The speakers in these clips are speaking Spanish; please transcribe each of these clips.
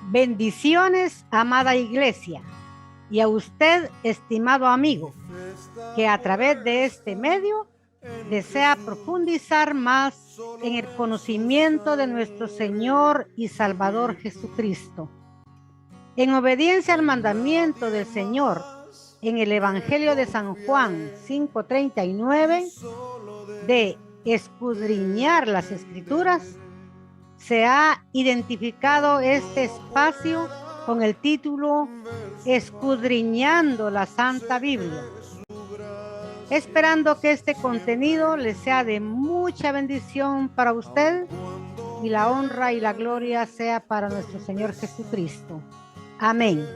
Bendiciones, amada iglesia, y a usted, estimado amigo, que a través de este medio desea profundizar más en el conocimiento de nuestro Señor y Salvador Jesucristo. En obediencia al mandamiento del Señor en el Evangelio de San Juan 5:39, de escudriñar las Escrituras, se ha identificado este espacio con el título Escudriñando la Santa Biblia, esperando que este contenido le sea de mucha bendición para usted y la honra y la gloria sea para nuestro Señor Jesucristo. Amén.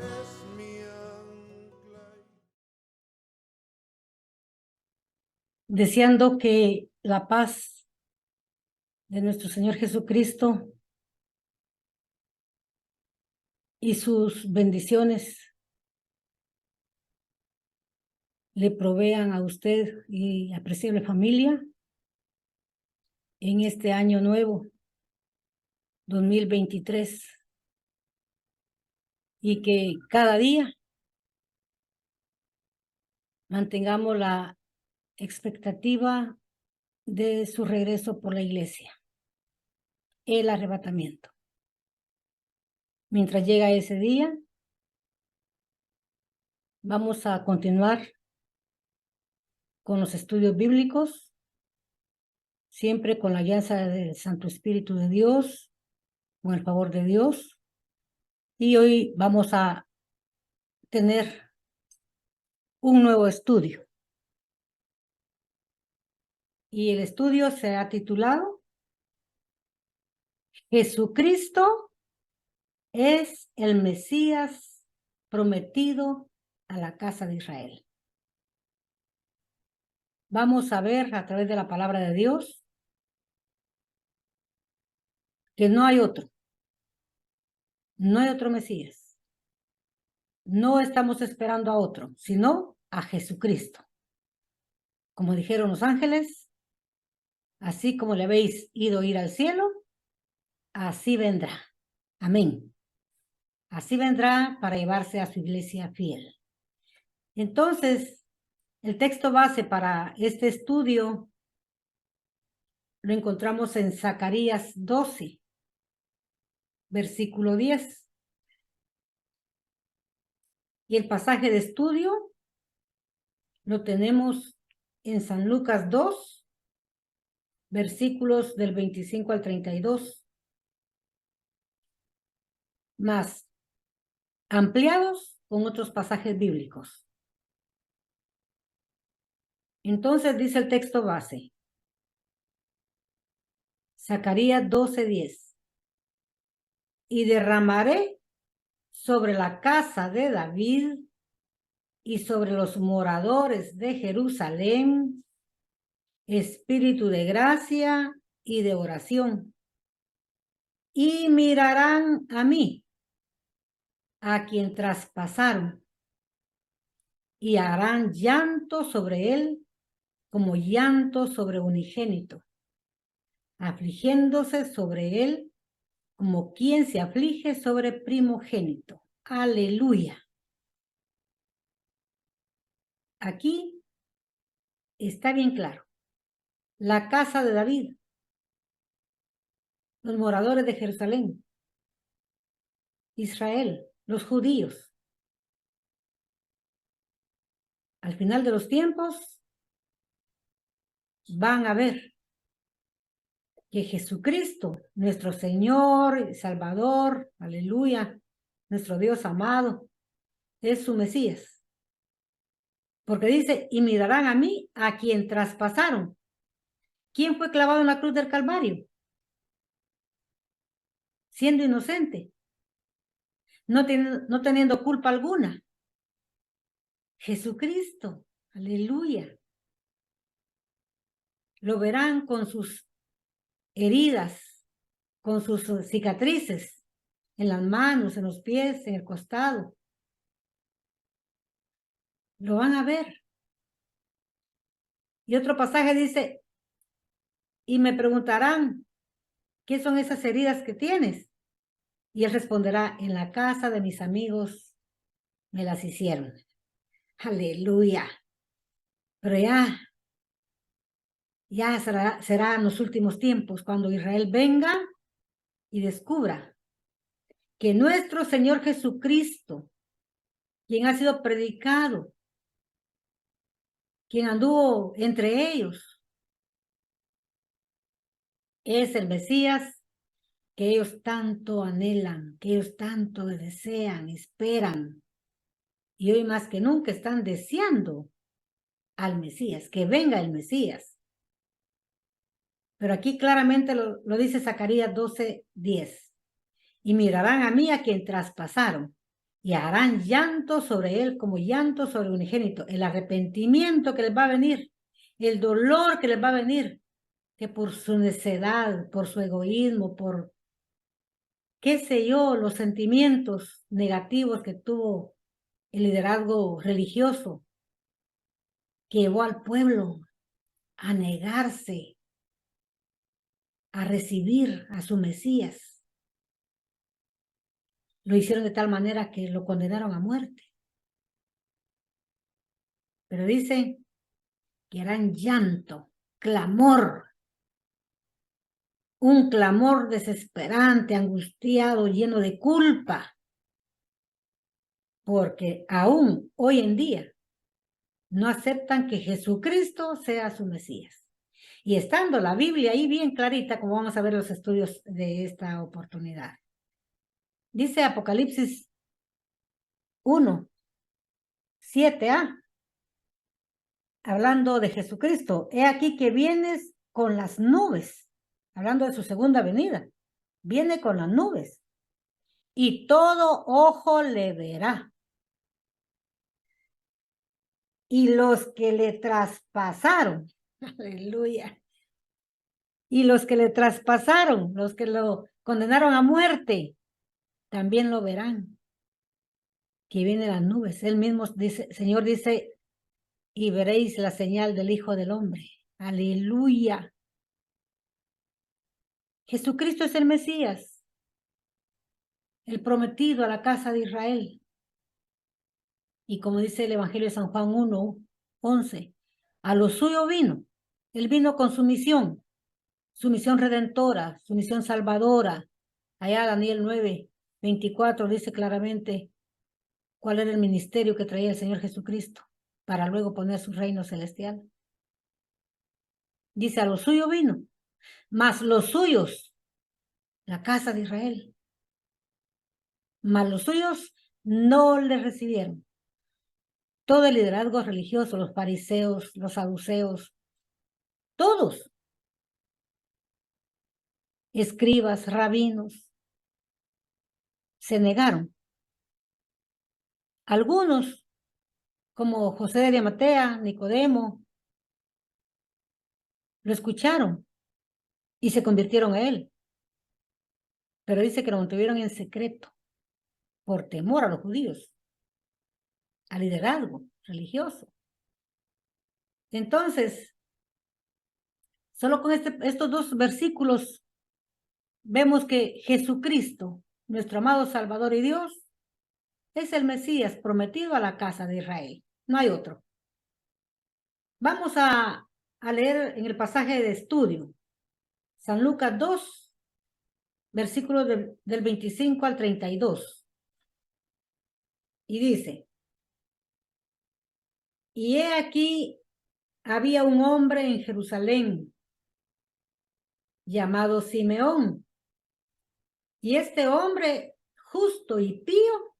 Deseando que la paz de nuestro Señor Jesucristo y sus bendiciones le provean a usted y apreciable familia en este año nuevo 2023, y que cada día mantengamos la expectativa de su regreso por la iglesia, el arrebatamiento. Mientras llega ese día, vamos a continuar con los estudios bíblicos, siempre con la guianza del Santo Espíritu de Dios, con el favor de Dios. Y hoy vamos a tener un nuevo estudio. Y el estudio se ha titulado Jesucristo es el Mesías prometido a la casa de Israel. Vamos a ver a través de la palabra de Dios que no hay otro Mesías. No estamos esperando a otro, sino a Jesucristo. Como dijeron los ángeles, así como le habéis ido ir al cielo, así vendrá. Amén. Así vendrá para llevarse a su iglesia fiel. Entonces, el texto base para este estudio lo encontramos en Zacarías 12, versículo 10. Y el pasaje de estudio lo tenemos en San Lucas 2, versículos del 25 al 32, más ampliados con otros pasajes bíblicos. Entonces dice el texto base, Zacarías 12:10, y derramaré sobre la casa de David y sobre los moradores de Jerusalén espíritu de gracia y de oración, y mirarán a mí, a quien traspasaron, y harán llanto sobre él como llanto sobre unigénito, afligiéndose sobre él como quien se aflige sobre primogénito. Aleluya. Aquí está bien claro. La casa de David, los moradores de Jerusalén, Israel, los judíos. Al final de los tiempos van a ver que Jesucristo, nuestro Señor y Salvador, aleluya, nuestro Dios amado, es su Mesías. Porque dice, y mirarán a mí, a quien traspasaron. ¿Quién fue clavado en la cruz del Calvario? Siendo inocente, no teniendo culpa alguna. Jesucristo, aleluya. Lo verán con sus heridas, con sus cicatrices, en las manos, en los pies, en el costado. Lo van a ver. Y otro pasaje dice, y me preguntarán, ¿qué son esas heridas que tienes? Y él responderá, en la casa de mis amigos me las hicieron. Aleluya. Pero ya será en los últimos tiempos cuando Israel venga y descubra que nuestro Señor Jesucristo, quien ha sido predicado, quien anduvo entre ellos, es el Mesías que ellos tanto anhelan, que ellos tanto desean, esperan. Y hoy más que nunca están deseando al Mesías, que venga el Mesías. Pero aquí claramente lo dice Zacarías 12:10. Y mirarán a mí a quien traspasaron, y harán llanto sobre él como llanto sobre un unigénito. El arrepentimiento que les va a venir, el dolor que les va a venir, que por su necedad, por su egoísmo, por qué sé yo, los sentimientos negativos que tuvo el liderazgo religioso, que llevó al pueblo a negarse a recibir a su Mesías. Lo hicieron de tal manera que lo condenaron a muerte. Pero dice que harán llanto, clamor, un clamor desesperante, angustiado, lleno de culpa, porque aún hoy en día no aceptan que Jesucristo sea su Mesías. Y estando la Biblia ahí bien clarita, como vamos a ver los estudios de esta oportunidad. Dice Apocalipsis 1:7a, hablando de Jesucristo, he aquí que vienes con las nubes, hablando de su segunda venida, viene con las nubes, y todo ojo le verá. Y los que le traspasaron, aleluya, y los que le traspasaron, los que lo condenaron a muerte, también lo verán, que viene las nubes. Él mismo dice, Señor dice, y veréis la señal del Hijo del Hombre. Aleluya. Jesucristo es el Mesías, el prometido a la casa de Israel. Y como dice el Evangelio de San Juan 1:11, a lo suyo vino. Él vino con su misión redentora, su misión salvadora. Allá Daniel 9:24 dice claramente cuál era el ministerio que traía el Señor Jesucristo para luego poner su reino celestial. Dice, a lo suyo vino, mas los suyos, la casa de Israel, mas los suyos no le recibieron. Todo el liderazgo religioso, los fariseos, los saduceos, todos, escribas, rabinos, se negaron. Algunos, como José de Arimatea, Nicodemo, lo escucharon y se convirtieron a él. Pero dice que lo mantuvieron en secreto por temor a los judíos, al liderazgo religioso. Entonces, solo con estos dos versículos vemos que Jesucristo, nuestro amado Salvador y Dios, es el Mesías prometido a la casa de Israel. No hay otro. Vamos a leer en el pasaje de estudio, San Lucas 2, versículos del 25 al 32. Y dice, y he aquí, había un hombre en Jerusalén llamado Simeón. Y este hombre justo y pío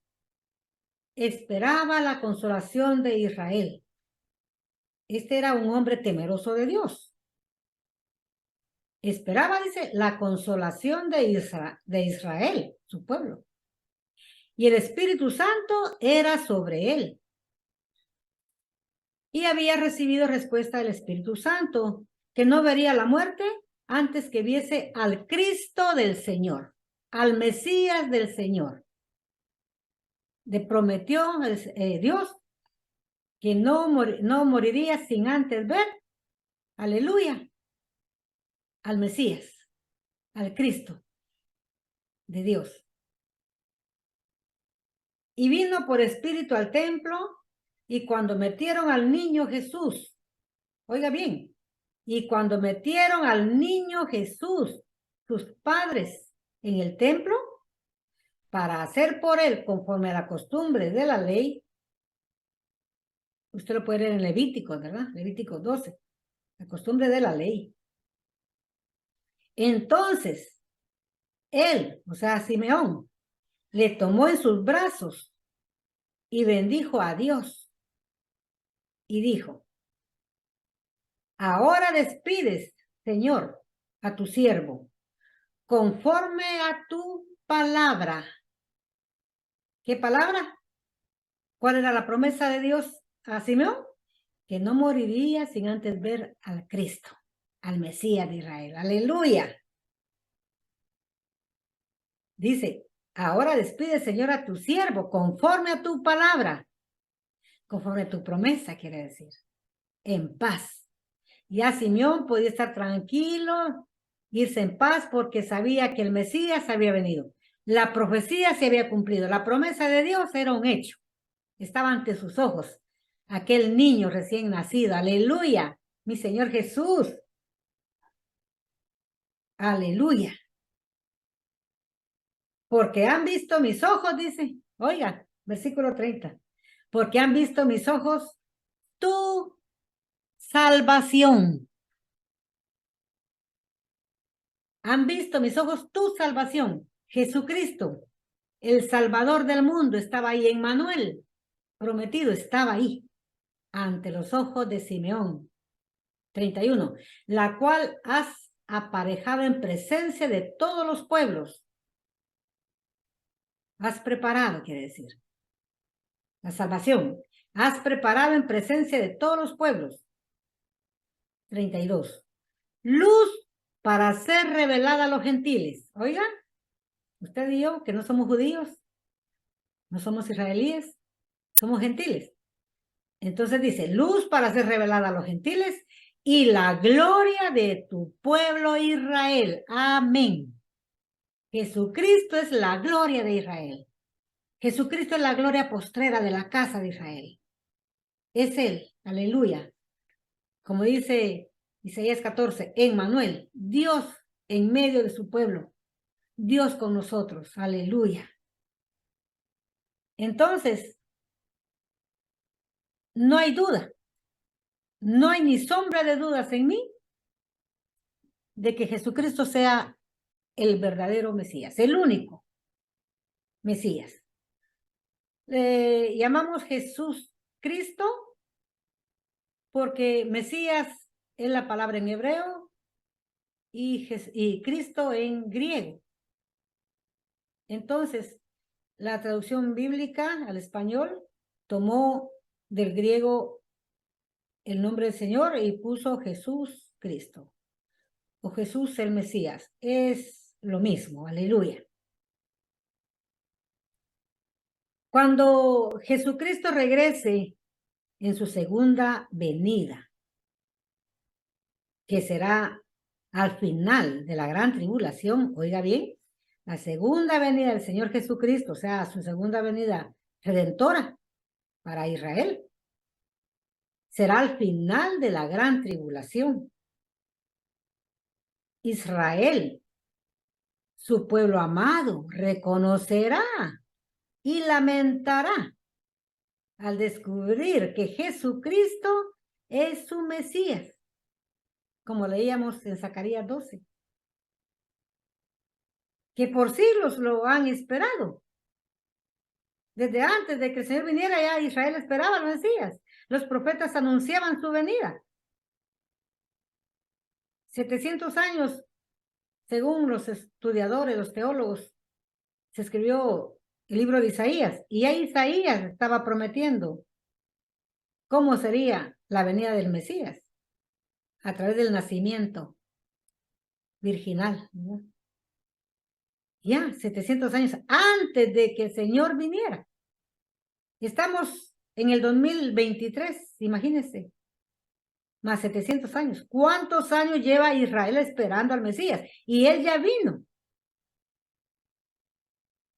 esperaba la consolación de Israel. Este era un hombre temeroso de Dios. Esperaba, dice, la consolación de Israel, su pueblo. Y el Espíritu Santo era sobre él. Y había recibido respuesta del Espíritu Santo, que no vería la muerte antes que viese al Cristo del Señor, al Mesías del Señor. Le prometió Dios que no moriría sin antes ver, aleluya, al Mesías, al Cristo de Dios. Y vino por espíritu al templo, y cuando metieron al niño Jesús, oiga bien, y cuando metieron al niño Jesús, sus padres, en el templo, para hacer por él conforme a la costumbre de la ley, usted lo puede leer en Levítico, ¿verdad? Levítico 12, la costumbre de la ley. Entonces, él, o sea, Simeón, le tomó en sus brazos y bendijo a Dios y dijo: ahora despides, Señor, a tu siervo, conforme a tu palabra. ¿Qué palabra? ¿Cuál era la promesa de Dios a Simeón? Que no moriría sin antes ver al Cristo, al Mesías de Israel. Aleluya. Dice: ahora despide, Señor, a tu siervo, conforme a tu palabra, conforme a tu promesa, quiere decir, en paz. Ya Simeón podía estar tranquilo, irse en paz, porque sabía que el Mesías había venido. La profecía se había cumplido, la promesa de Dios era un hecho. Estaba ante sus ojos aquel niño recién nacido. Aleluya, mi Señor Jesús. Aleluya. Porque han visto mis ojos, dice. Oiga, versículo 30. Porque han visto mis ojos tu salvación. Han visto mis ojos tu salvación. Jesucristo, el Salvador del mundo, estaba ahí. Emmanuel, prometido, estaba ahí, ante los ojos de Simeón. 31. La cual has aparejado en presencia de todos los pueblos. Has preparado, quiere decir. La salvación. Has preparado en presencia de todos los pueblos. 32. Luz para ser revelada a los gentiles. Oigan, usted y yo, que no somos judíos, no somos israelíes, somos gentiles. Entonces dice: luz para ser revelada a los gentiles y la gloria de tu pueblo Israel. Amén. Jesucristo es la gloria de Israel. Jesucristo es la gloria postrera de la casa de Israel. Es Él, aleluya. Como dice Isaías 14, Emmanuel, Dios en medio de su pueblo, Dios con nosotros, aleluya. Entonces, no hay duda, no hay ni sombra de dudas en mí de que Jesucristo sea el verdadero Mesías, el único Mesías. Le llamamos Jesús Cristo porque Mesías es la palabra en hebreo y Cristo en griego. Entonces, la traducción bíblica al español tomó del griego el nombre del Señor y puso Jesús Cristo o Jesús el Mesías. Es lo mismo, aleluya. Cuando Jesucristo regrese en su segunda venida, que será al final de la gran tribulación, oiga bien, la segunda venida del Señor Jesucristo, o sea, su segunda venida redentora para Israel, será al final de la gran tribulación. Israel, su pueblo amado, reconocerá y lamentará al descubrir que Jesucristo es su Mesías, como leíamos en Zacarías 12, que por siglos lo han esperado. Desde antes de que el Señor viniera, ya Israel esperaba al Mesías. Los profetas anunciaban su venida. 700 años, según los estudiadores, los teólogos, se escribió el libro de Isaías, y ya Isaías estaba prometiendo cómo sería la venida del Mesías a través del nacimiento virginal, ¿no? Ya 700 años antes de que el Señor viniera. Estamos en el 2023, imagínense, más 700 años. ¿Cuántos años lleva Israel esperando al Mesías? Y él ya vino.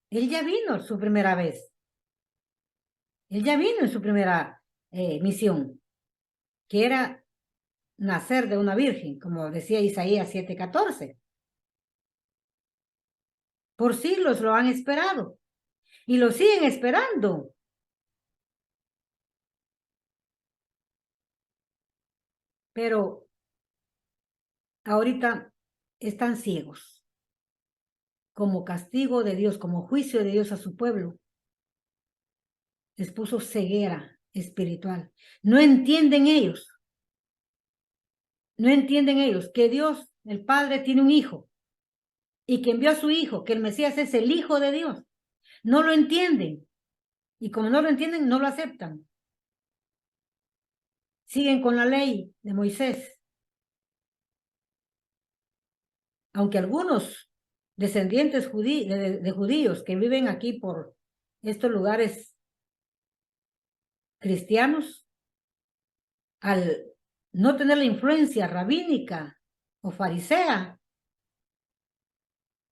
Él ya vino su primera vez. Él ya vino en su primera misión, que era nacer de una virgen, como decía Isaías 7:14. Por siglos lo han esperado y lo siguen esperando. Pero ahorita están ciegos, como castigo de Dios, como juicio de Dios a su pueblo. Les puso ceguera espiritual. No entienden ellos que Dios, el Padre, tiene un hijo y que envió a su hijo, que el Mesías es el Hijo de Dios. No lo entienden. Y como no lo entienden, no lo aceptan. Siguen con la ley de Moisés. Aunque algunos descendientes de judíos que viven aquí por estos lugares cristianos, al no tener la influencia rabínica o farisea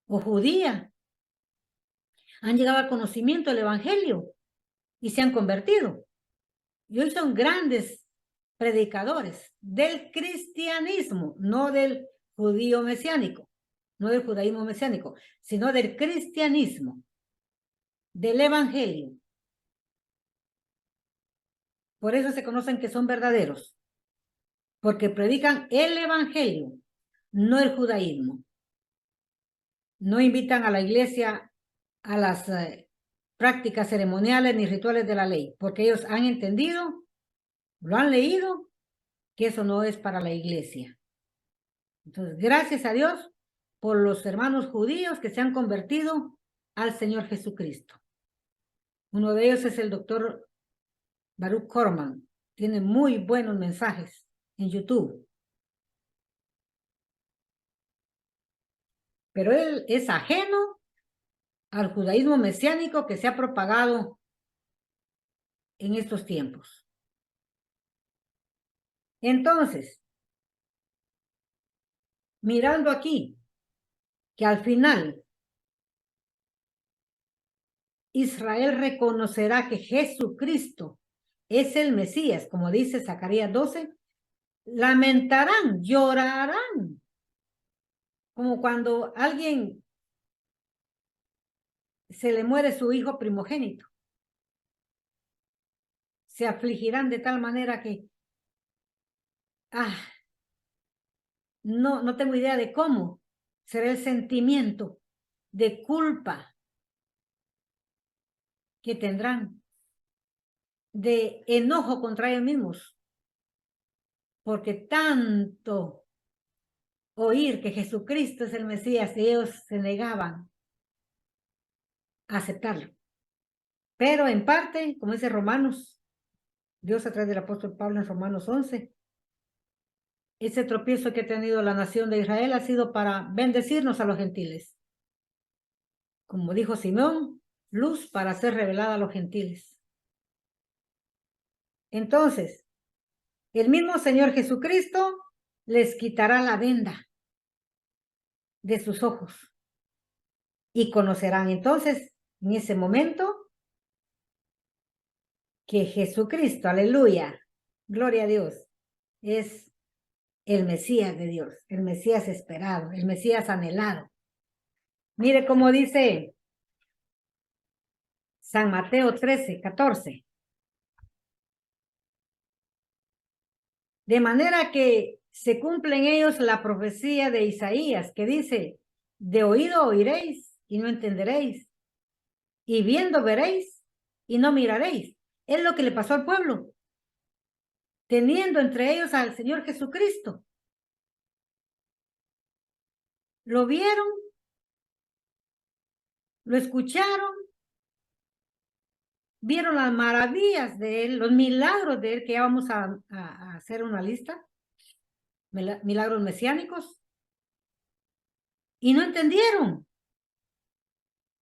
o judía, han llegado al conocimiento del evangelio y se han convertido. Y hoy son grandes predicadores del cristianismo, no del judío mesiánico, no del judaísmo mesiánico, sino del cristianismo, del evangelio. Por eso se conocen que son verdaderos, porque predican el evangelio, no el judaísmo. No invitan a la iglesia a las prácticas ceremoniales ni rituales de la ley, porque ellos han entendido, lo han leído, que eso no es para la iglesia. Entonces, gracias a Dios por los hermanos judíos que se han convertido al Señor Jesucristo. Uno de ellos es el doctor Baruch Korman. Tiene muy buenos mensajes en YouTube. Pero él es ajeno al judaísmo mesiánico que se ha propagado en estos tiempos. Entonces, mirando aquí, que al final Israel reconocerá que Jesucristo es el Mesías, como dice Zacarías 12, lamentarán, llorarán, como cuando alguien se le muere su hijo primogénito. Se afligirán de tal manera que, no tengo idea de cómo será el sentimiento de culpa que tendrán, de enojo contra ellos mismos, porque tanto oír que Jesucristo es el Mesías, ellos se negaban a aceptarlo. Pero en parte, como dice Romanos, Dios a través del apóstol Pablo en Romanos 11, ese tropiezo que ha tenido la nación de Israel ha sido para bendecirnos a los gentiles. Como dijo Simón, luz para ser revelada a los gentiles. Entonces, el mismo Señor Jesucristo les quitará la venda de sus ojos y conocerán entonces en ese momento que Jesucristo, aleluya, gloria a Dios, es el Mesías de Dios, el Mesías esperado, el Mesías anhelado. Mire cómo dice San Mateo 13:14. De manera que se cumple en ellos la profecía de Isaías, que dice, de oído oiréis y no entenderéis, y viendo veréis y no miraréis. Es lo que le pasó al pueblo, teniendo entre ellos al Señor Jesucristo. Lo vieron, lo escucharon, vieron las maravillas de él, los milagros de él, que ya vamos a hacer una lista, milagros mesiánicos, y no entendieron.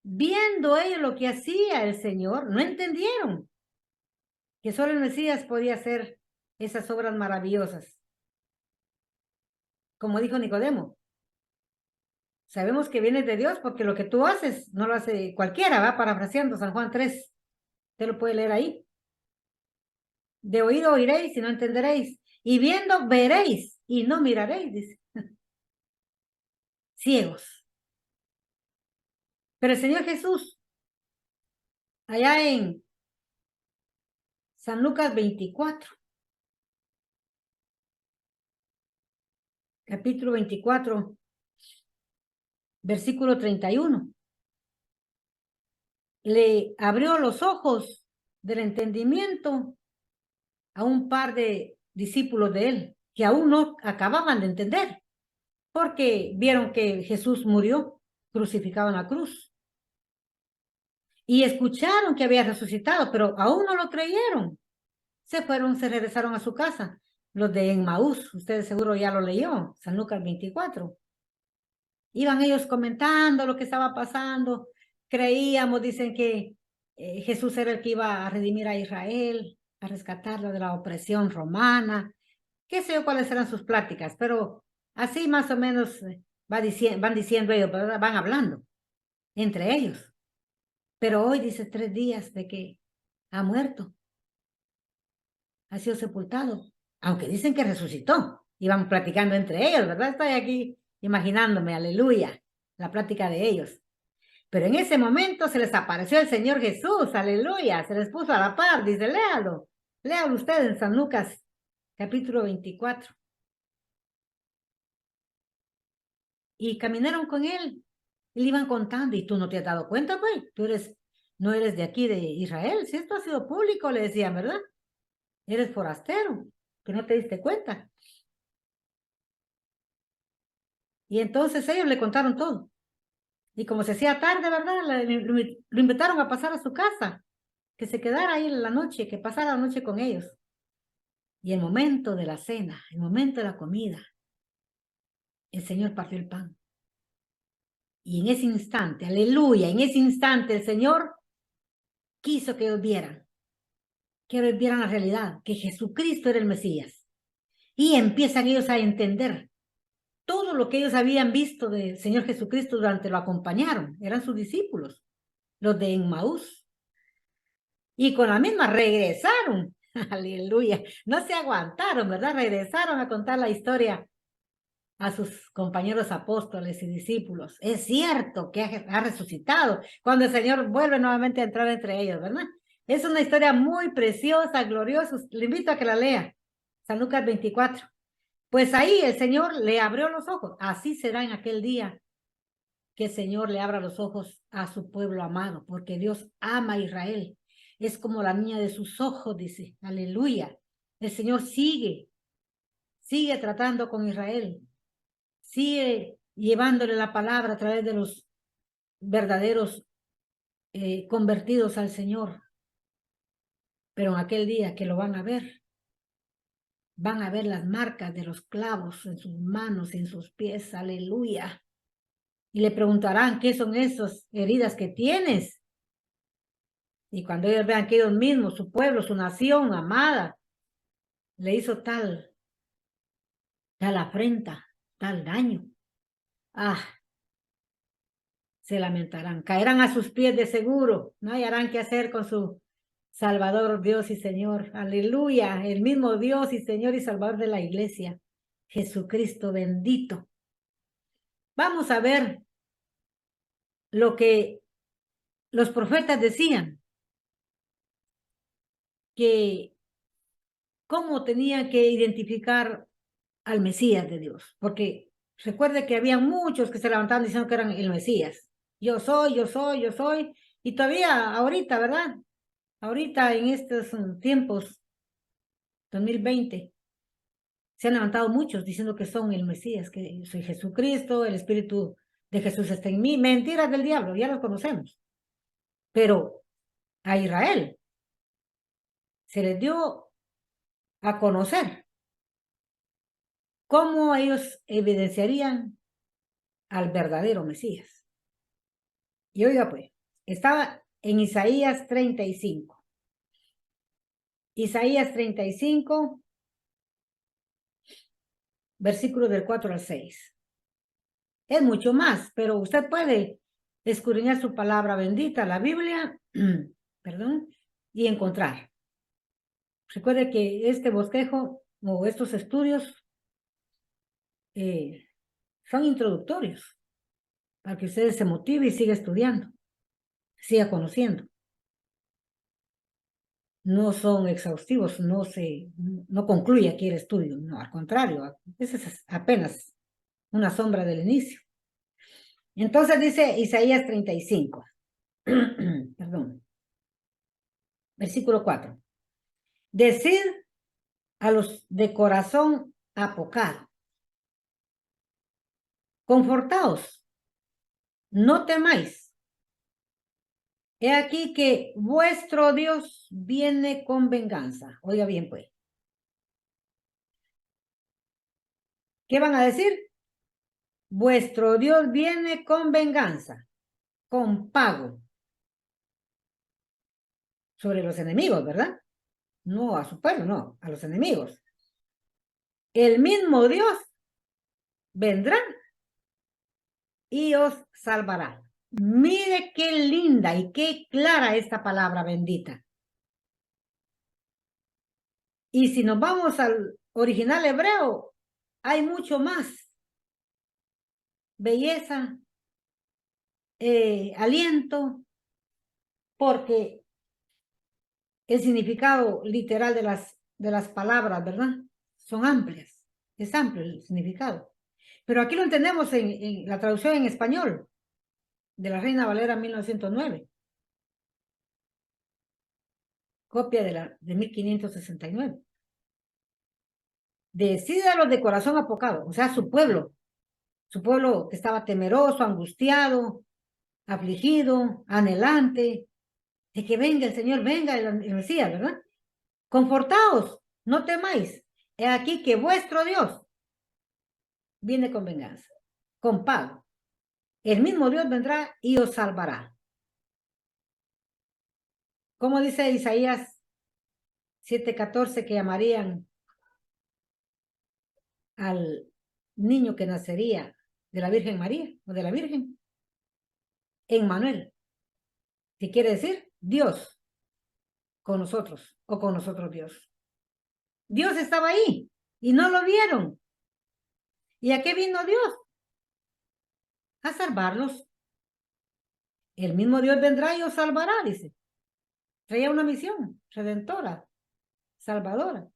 Viendo ellos lo que hacía el Señor, no entendieron que solo el Mesías podía hacer esas obras maravillosas. Como dijo Nicodemo, sabemos que vienes de Dios porque lo que tú haces no lo hace cualquiera, va parafraseando San Juan 3. Usted lo puede leer ahí. De oído oiréis y no entenderéis. Y viendo veréis y no miraréis, dice. Ciegos. Pero el Señor Jesús, allá en San Lucas 24, capítulo 24, versículo 31, le abrió los ojos del entendimiento a un par de discípulos de él, que aún no acababan de entender, porque vieron que Jesús murió crucificado en la cruz. Y escucharon que había resucitado, pero aún no lo creyeron. Se regresaron a su casa. Los de Emmaús, ustedes seguro ya lo leyó, San Lucas 24. Iban ellos comentando lo que estaba pasando. Creíamos, dicen que Jesús era el que iba a redimir a Israel, a rescatarlo de la opresión romana. Qué sé yo cuáles eran sus pláticas, pero así más o menos van diciendo ellos, ¿verdad? Van hablando entre ellos. Pero hoy dice 3 días de que ha muerto, ha sido sepultado, aunque dicen que resucitó. Iban platicando entre ellos, ¿verdad? Estoy aquí imaginándome, aleluya, la plática de ellos. Pero en ese momento se les apareció el Señor Jesús, aleluya, se les puso a la par, dice, léalo usted en San Lucas, capítulo 24. Y caminaron con él, y le iban contando, y tú no te has dado cuenta, pues, no eres de aquí, de Israel, si esto ha sido público, le decían, ¿verdad? Eres forastero, que no te diste cuenta. Y entonces ellos le contaron todo. Y como se hacía tarde, ¿verdad? Lo invitaron a pasar a su casa, que se quedara ahí en la noche, que pasara la noche con ellos. Y el momento de la cena, el momento de la comida, el Señor partió el pan. Y en ese instante, aleluya, en ese instante el Señor quiso que ellos vieran la realidad, que Jesucristo era el Mesías. Y empiezan ellos a entender todo lo que ellos habían visto del Señor Jesucristo durante lo acompañaron. Eran sus discípulos, los de Emmaús. Y con la misma regresaron, aleluya, no se aguantaron, ¿verdad? Regresaron a contar la historia a sus compañeros apóstoles y discípulos. Es cierto que ha resucitado cuando el Señor vuelve nuevamente a entrar entre ellos, ¿verdad? Es una historia muy preciosa, gloriosa. Le invito a que la lea. San Lucas 24. Pues ahí el Señor le abrió los ojos. Así será en aquel día que el Señor le abra los ojos a su pueblo amado, porque Dios ama a Israel. Es como la niña de sus ojos, dice. Aleluya. El Señor sigue tratando con Israel. Sigue llevándole la palabra a través de los verdaderos convertidos al Señor. Pero en aquel día que lo van a ver las marcas de los clavos en sus manos y en sus pies. Aleluya. Y le preguntarán, ¿qué son esas heridas que tienes? Y cuando ellos vean que ellos mismos, su pueblo, su nación amada, le hizo tal afrenta, tal daño, se lamentarán, caerán a sus pies de seguro, no hallarán qué hacer con su Salvador, Dios y Señor. Aleluya, el mismo Dios y Señor y Salvador de la iglesia, Jesucristo bendito. Vamos a ver lo que los profetas decían, que cómo tenían que identificar al Mesías de Dios, porque recuerde que había muchos que se levantaban diciendo que eran el Mesías. Yo soy, y todavía ahorita, ¿verdad? Ahorita en estos tiempos, 2020, se han levantado muchos diciendo que son el Mesías, que soy Jesucristo, el Espíritu de Jesús está en mí. Mentiras del diablo, ya los conocemos. Pero a Israel se les dio a conocer cómo ellos evidenciarían al verdadero Mesías. Y oiga pues, estaba en Isaías 35. Isaías 35, versículo del 4 al 6. Es mucho más, pero usted puede escudriñar su palabra bendita, la Biblia, perdón, y encontrar. Recuerde que este bosquejo o estos estudios son introductorios para que ustedes se motive y siga estudiando, siga conociendo. No son exhaustivos, no concluye aquí el estudio, no, al contrario, ese es apenas una sombra del inicio. Entonces dice Isaías 35, perdón, versículo 4. Decid a los de corazón apocado, confortaos, no temáis. He aquí que vuestro Dios viene con venganza. Oiga bien, pues. ¿Qué van a decir? Vuestro Dios viene con venganza, con pago. Sobre los enemigos, ¿verdad? No a su pueblo, no, a los enemigos. El mismo Dios vendrá y os salvará. Mire qué linda y qué clara esta palabra bendita. Y si nos vamos al original hebreo, hay mucho más belleza, aliento, porque el significado literal de las palabras, ¿verdad? Son amplias, es amplio el significado. Pero aquí lo entendemos en la traducción en español de la Reina Valera 1909. Copia de 1569. Decídalo de corazón apocado, o sea, su pueblo que estaba temeroso, angustiado, afligido, anhelante, de que venga el Señor, venga el Mesías, ¿verdad? Confortaos, no temáis. He aquí que vuestro Dios viene con venganza, con pago. El mismo Dios vendrá y os salvará. Como dice Isaías 7:14, que llamarían al niño que nacería de la Virgen María o de la Virgen, Emmanuel, que quiere decir Dios con nosotros o con nosotros Dios. Dios estaba ahí y no lo vieron. ¿Y a qué vino Dios? A salvarlos. El mismo Dios vendrá y os salvará, dice. Traía una misión redentora, salvadora.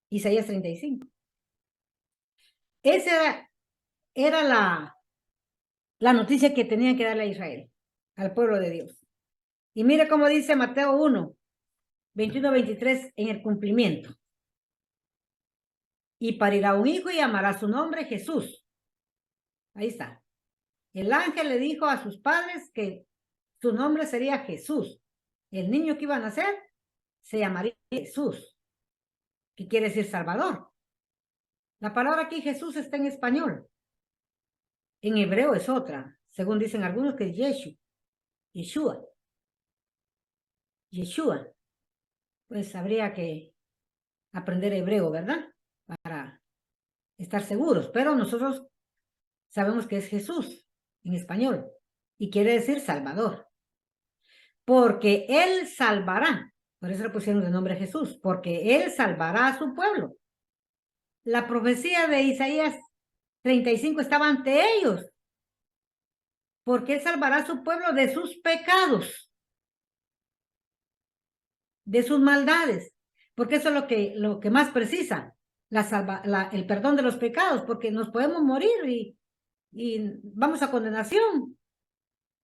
Isaías 35. Esa era la noticia que tenían que darle a Israel, al pueblo de Dios. Y mire cómo dice Mateo 1, 21-23 en el cumplimiento. Y parirá un hijo y llamará su nombre Jesús. Ahí está. El ángel le dijo a sus padres que su nombre sería Jesús. El niño que iba a nacer se llamaría Jesús, que quiere decir Salvador. La palabra aquí Jesús está en español. En hebreo es otra, según dicen algunos, que es Yeshua. Yeshua. Yeshua. Pues habría que aprender hebreo, ¿verdad? Para estar seguros. Pero nosotros sabemos que es Jesús en español y quiere decir Salvador. Porque Él salvará. Por eso le pusieron el nombre Jesús. Porque Él salvará a su pueblo. La profecía de Isaías 35 estaba ante ellos. Porque Él salvará a su pueblo de sus pecados, de sus maldades. Porque eso es lo que más precisa, el perdón de los pecados, porque nos podemos morir y vamos a condenación.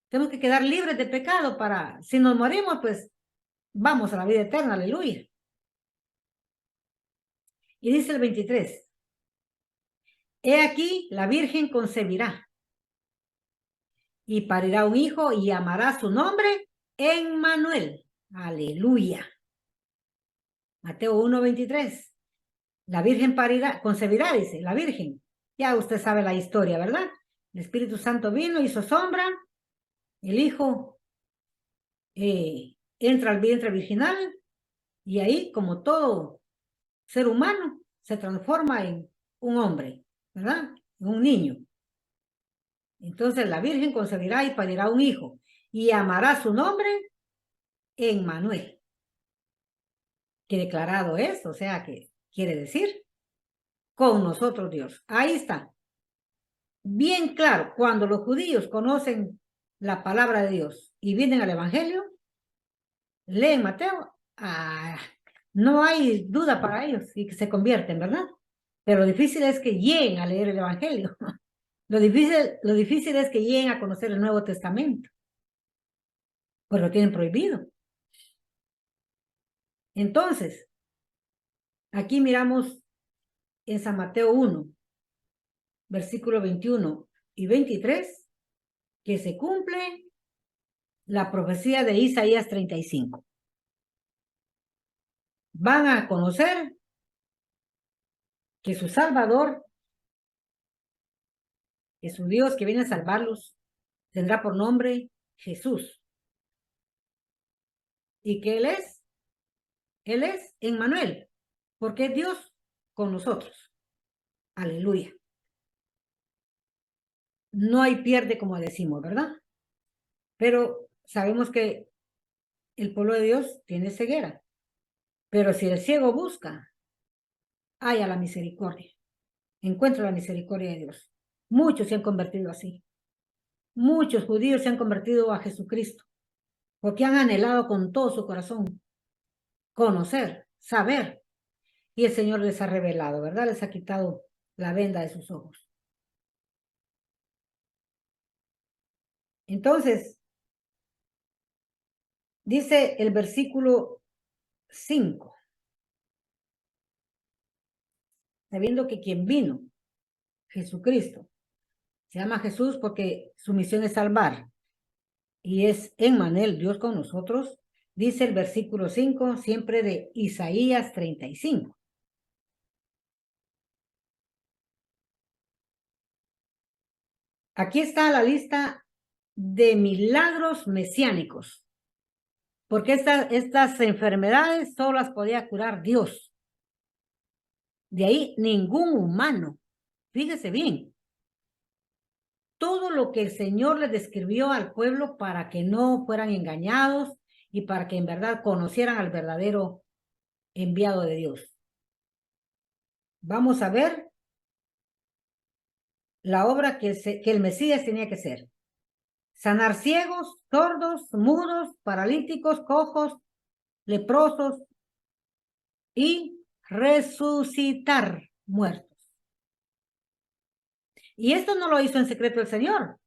Tenemos que quedar libres de pecado para, si nos morimos, pues vamos a la vida eterna, aleluya. Y dice el 23, he aquí la Virgen concebirá y parirá un hijo y llamará su nombre Emmanuel. Aleluya. Mateo 1:23. La Virgen parirá, concebirá, dice, la Virgen. Ya usted sabe la historia, ¿verdad? El Espíritu Santo vino, hizo sombra, el Hijo entra al vientre virginal y ahí, como todo ser humano, se transforma en un hombre, ¿verdad? En un niño. Entonces la Virgen concebirá y parirá un hijo y llamará su nombre Emmanuel. que declarado es, o sea, que quiere decir, con nosotros Dios. Ahí está. Bien claro, cuando los judíos conocen la palabra de Dios y vienen al Evangelio, leen Mateo, no hay duda para ellos y que se convierten, ¿verdad? Pero lo difícil es que lleguen a leer el Evangelio. Lo difícil es que lleguen a conocer el Nuevo Testamento. Pues lo tienen prohibido. Entonces, aquí miramos en San Mateo 1, versículo 21 y 23, que se cumple la profecía de Isaías 35. Van a conocer que su Salvador, que su Dios que viene a salvarlos, tendrá por nombre Jesús. Y que Él es Emmanuel, porque es Dios con nosotros. Aleluya. No hay pierde, como decimos, ¿verdad? Pero sabemos que el pueblo de Dios tiene ceguera. Pero si el ciego busca, haya la misericordia. Encuentra la misericordia de Dios. Muchos se han convertido así. Muchos judíos se han convertido a Jesucristo porque han anhelado con todo su corazón conocer, saber. Y el Señor les ha revelado, ¿verdad? Les ha quitado la venda de sus ojos. Entonces, dice el versículo 5, sabiendo que quien vino, Jesucristo, se llama Jesús porque su misión es salvar y es Emmanuel, Dios con nosotros, dice el versículo 5, siempre de Isaías 35. Aquí está la lista de milagros mesiánicos, porque estas enfermedades solo las podía curar Dios. De ahí ningún humano. Fíjese bien. Todo lo que el Señor le describió al pueblo para que no fueran engañados y para que en verdad conocieran al verdadero enviado de Dios. Vamos a ver la obra que el Mesías tenía que hacer. Sanar ciegos, sordos, mudos, paralíticos, cojos, leprosos y resucitar muertos. Y esto no lo hizo en secreto el Señor.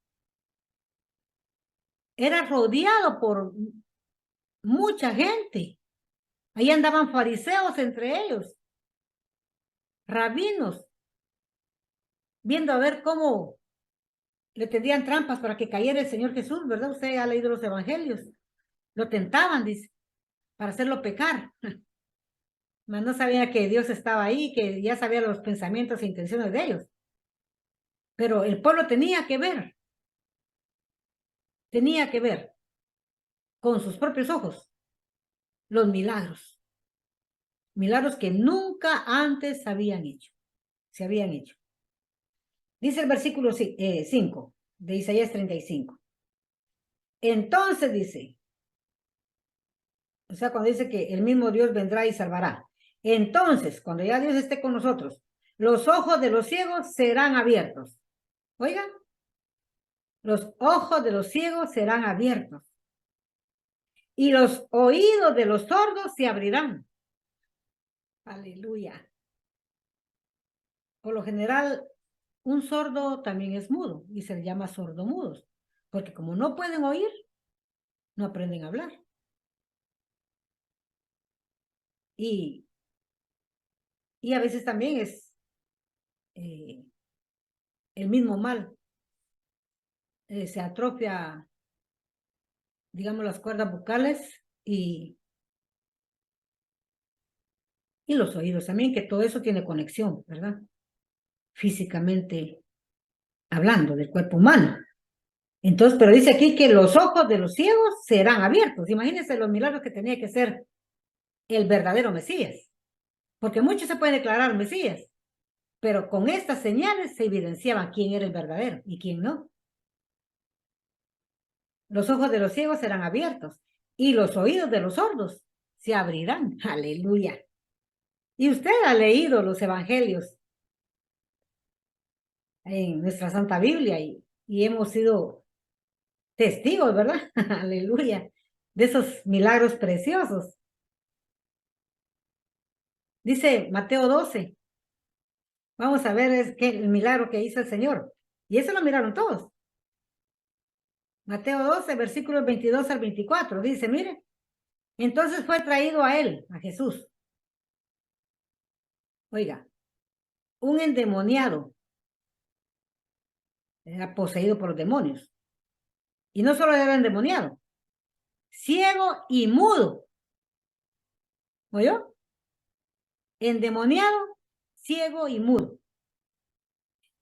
Era rodeado por mucha gente. Ahí andaban fariseos entre ellos, rabinos, viendo a ver cómo le tendían trampas para que cayera el Señor Jesús, ¿verdad? Usted ha leído los evangelios. Lo tentaban, dice, para hacerlo pecar. Mas no sabía que Dios estaba ahí, que ya sabía los pensamientos e intenciones de ellos. Pero el pueblo tenía que ver con sus propios ojos los milagros. Milagros que nunca antes se habían hecho. Dice el versículo 5 de Isaías 35. Entonces dice, o sea, cuando dice que el mismo Dios vendrá y salvará. Entonces, cuando ya Dios esté con nosotros, los ojos de los ciegos serán abiertos. Oigan, los ojos de los ciegos serán abiertos. Y los oídos de los sordos se abrirán. Aleluya. Por lo general, un sordo también es mudo y se le llama sordomudos, porque como no pueden oír, no aprenden a hablar. Y a veces también es el mismo mal. Se atrofia, digamos, las cuerdas vocales y los oídos también, que todo eso tiene conexión, ¿verdad? Físicamente hablando del cuerpo humano. Entonces, pero dice aquí que los ojos de los ciegos serán abiertos. Imagínense los milagros que tenía que ser el verdadero Mesías. Porque muchos se pueden declarar Mesías, pero con estas señales se evidenciaba quién era el verdadero y quién no. Los ojos de los ciegos serán abiertos y los oídos de los sordos se abrirán. Aleluya. Y usted ha leído los evangelios en nuestra Santa Biblia y hemos sido testigos, ¿verdad? Aleluya. De esos milagros preciosos. Dice Mateo 12. Vamos a ver el milagro que hizo el Señor. Y eso lo miraron todos. Mateo 12, versículos 22 al 24. Dice, mire, entonces fue traído a él, a Jesús. Oiga, un endemoniado. Era poseído por los demonios. Y no solo era endemoniado, ciego y mudo. ¿Oyó? Endemoniado, ciego y mudo.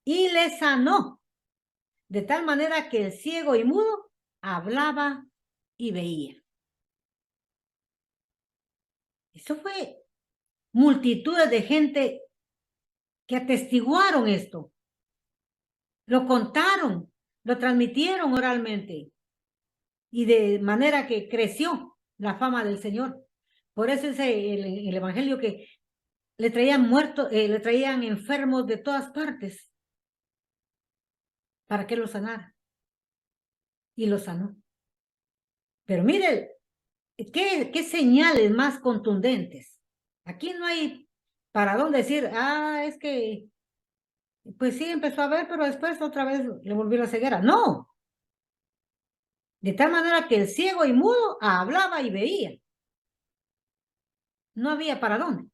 Y le sanó, de tal manera que el ciego y mudo hablaba y veía. Eso fue multitudes de gente que atestiguaron esto. Lo contaron, lo transmitieron oralmente. Y de manera que creció la fama del Señor. Por eso es el evangelio que le traían muertos, le traían enfermos de todas partes para que lo sanara. Y lo sanó. Pero mire, ¿qué señales más contundentes? Aquí no hay para dónde decir, es que, pues sí, empezó a ver, pero después otra vez le volvió la ceguera. No. De tal manera que el ciego y mudo hablaba y veía. No había para dónde.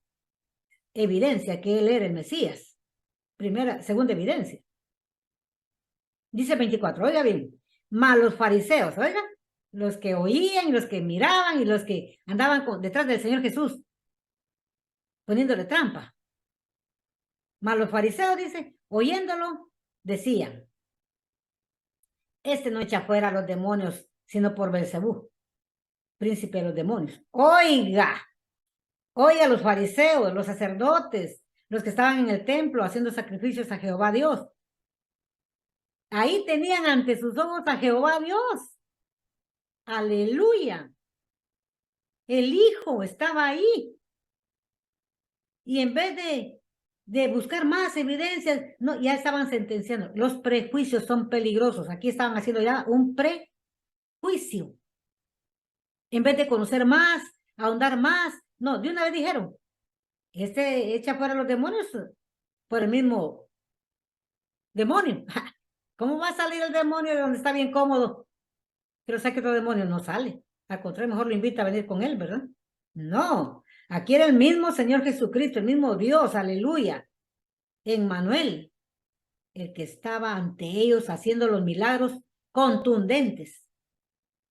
Evidencia que él era el Mesías. Segunda evidencia. Dice 24, oiga bien, mas los fariseos, oiga, los que oían, los que miraban y los que andaban detrás del Señor Jesús, poniéndole trampa. Mas los fariseos, dice, oyéndolo, decían, este no echa fuera a los demonios, sino por Belcebú, príncipe de los demonios. Oiga los fariseos, los sacerdotes, los que estaban en el templo haciendo sacrificios a Jehová Dios. Ahí tenían ante sus ojos a Jehová Dios. Aleluya. El Hijo estaba ahí. Y en vez de buscar más evidencias, no, ya estaban sentenciando. Los prejuicios son peligrosos. Aquí estaban haciendo ya un prejuicio. En vez de conocer más, ahondar más, no, de una vez dijeron, este echa fuera a los demonios por el mismo demonio. ¿Cómo va a salir el demonio de donde está bien cómodo? Pero sé que otro demonio no sale. Al contrario, mejor lo invita a venir con él, ¿verdad? No, aquí era el mismo Señor Jesucristo, el mismo Dios, aleluya. Emmanuel, el que estaba ante ellos haciendo los milagros contundentes,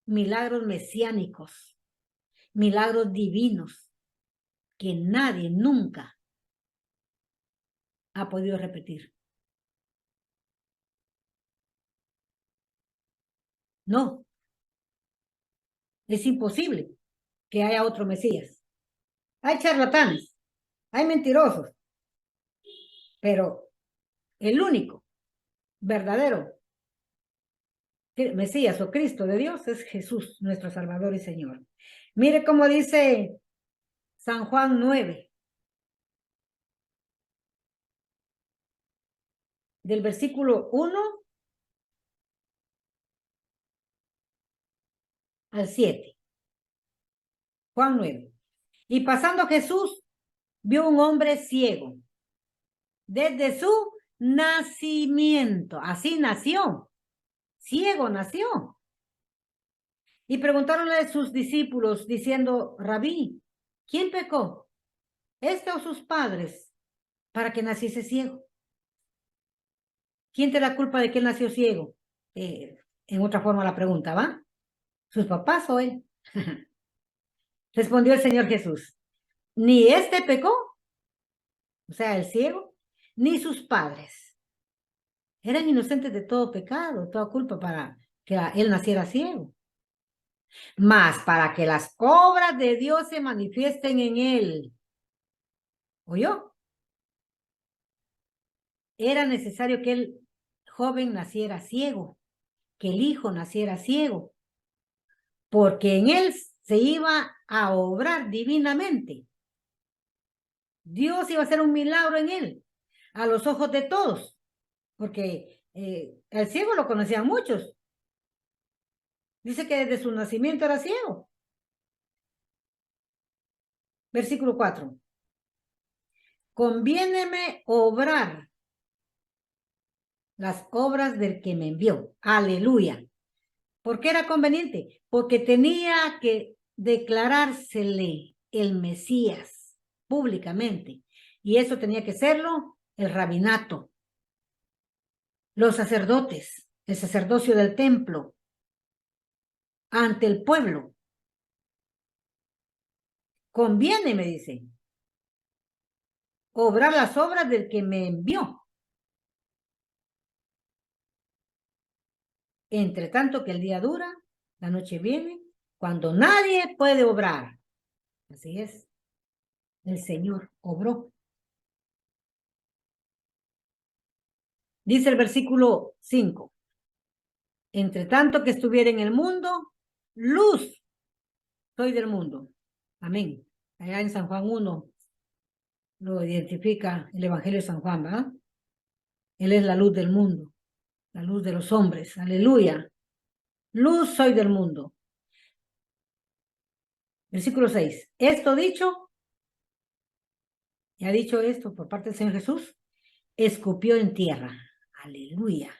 milagros mesiánicos, milagros divinos, que nadie nunca ha podido repetir. No, es imposible que haya otro Mesías. Hay charlatanes, hay mentirosos, pero el único verdadero Mesías o Cristo de Dios es Jesús, nuestro Salvador y Señor. Mire cómo dice San Juan 9, del versículo 1 al 7. Juan 9. Y pasando Jesús, vio un hombre ciego desde su nacimiento. Así nació. Ciego nació. Y preguntaronle a sus discípulos diciendo, Rabí, ¿quién pecó? ¿Este o sus padres para que naciese ciego? ¿Quién te da culpa de que él nació ciego? En otra forma la pregunta, ¿va? ¿Sus papás o él? Respondió el Señor Jesús, ni este pecó, o sea, el ciego, ni sus padres. Eran inocentes de todo pecado, toda culpa para que él naciera ciego. Mas para que las obras de Dios se manifiesten en él. ¿Oyó? Era necesario que el joven naciera ciego, que el hijo naciera ciego, porque en él se iba a obrar divinamente. Dios iba a hacer un milagro en él, a los ojos de todos, porque el ciego lo conocían muchos. Dice que desde su nacimiento era ciego. Versículo 4. Conviéneme obrar las obras del que me envió. Aleluya. ¿Por qué era conveniente? Porque tenía que declarársele el Mesías públicamente. Y eso tenía que serlo el rabinato, los sacerdotes, el sacerdocio del templo, ante el pueblo. Conviene, me dice, obrar las obras del que me envió. Entre tanto que el día dura, la noche viene, cuando nadie puede obrar. Así es. El Señor obró. Dice el versículo 5. Entre tanto que estuviera en el mundo, luz soy del mundo. Amén. Allá en San Juan 1 lo identifica el Evangelio de San Juan, ¿verdad? Él es la luz del mundo, la luz de los hombres. Aleluya. Luz soy del mundo. Versículo 6. Esto dicho, y ha dicho esto por parte del Señor Jesús, escupió en tierra. Aleluya.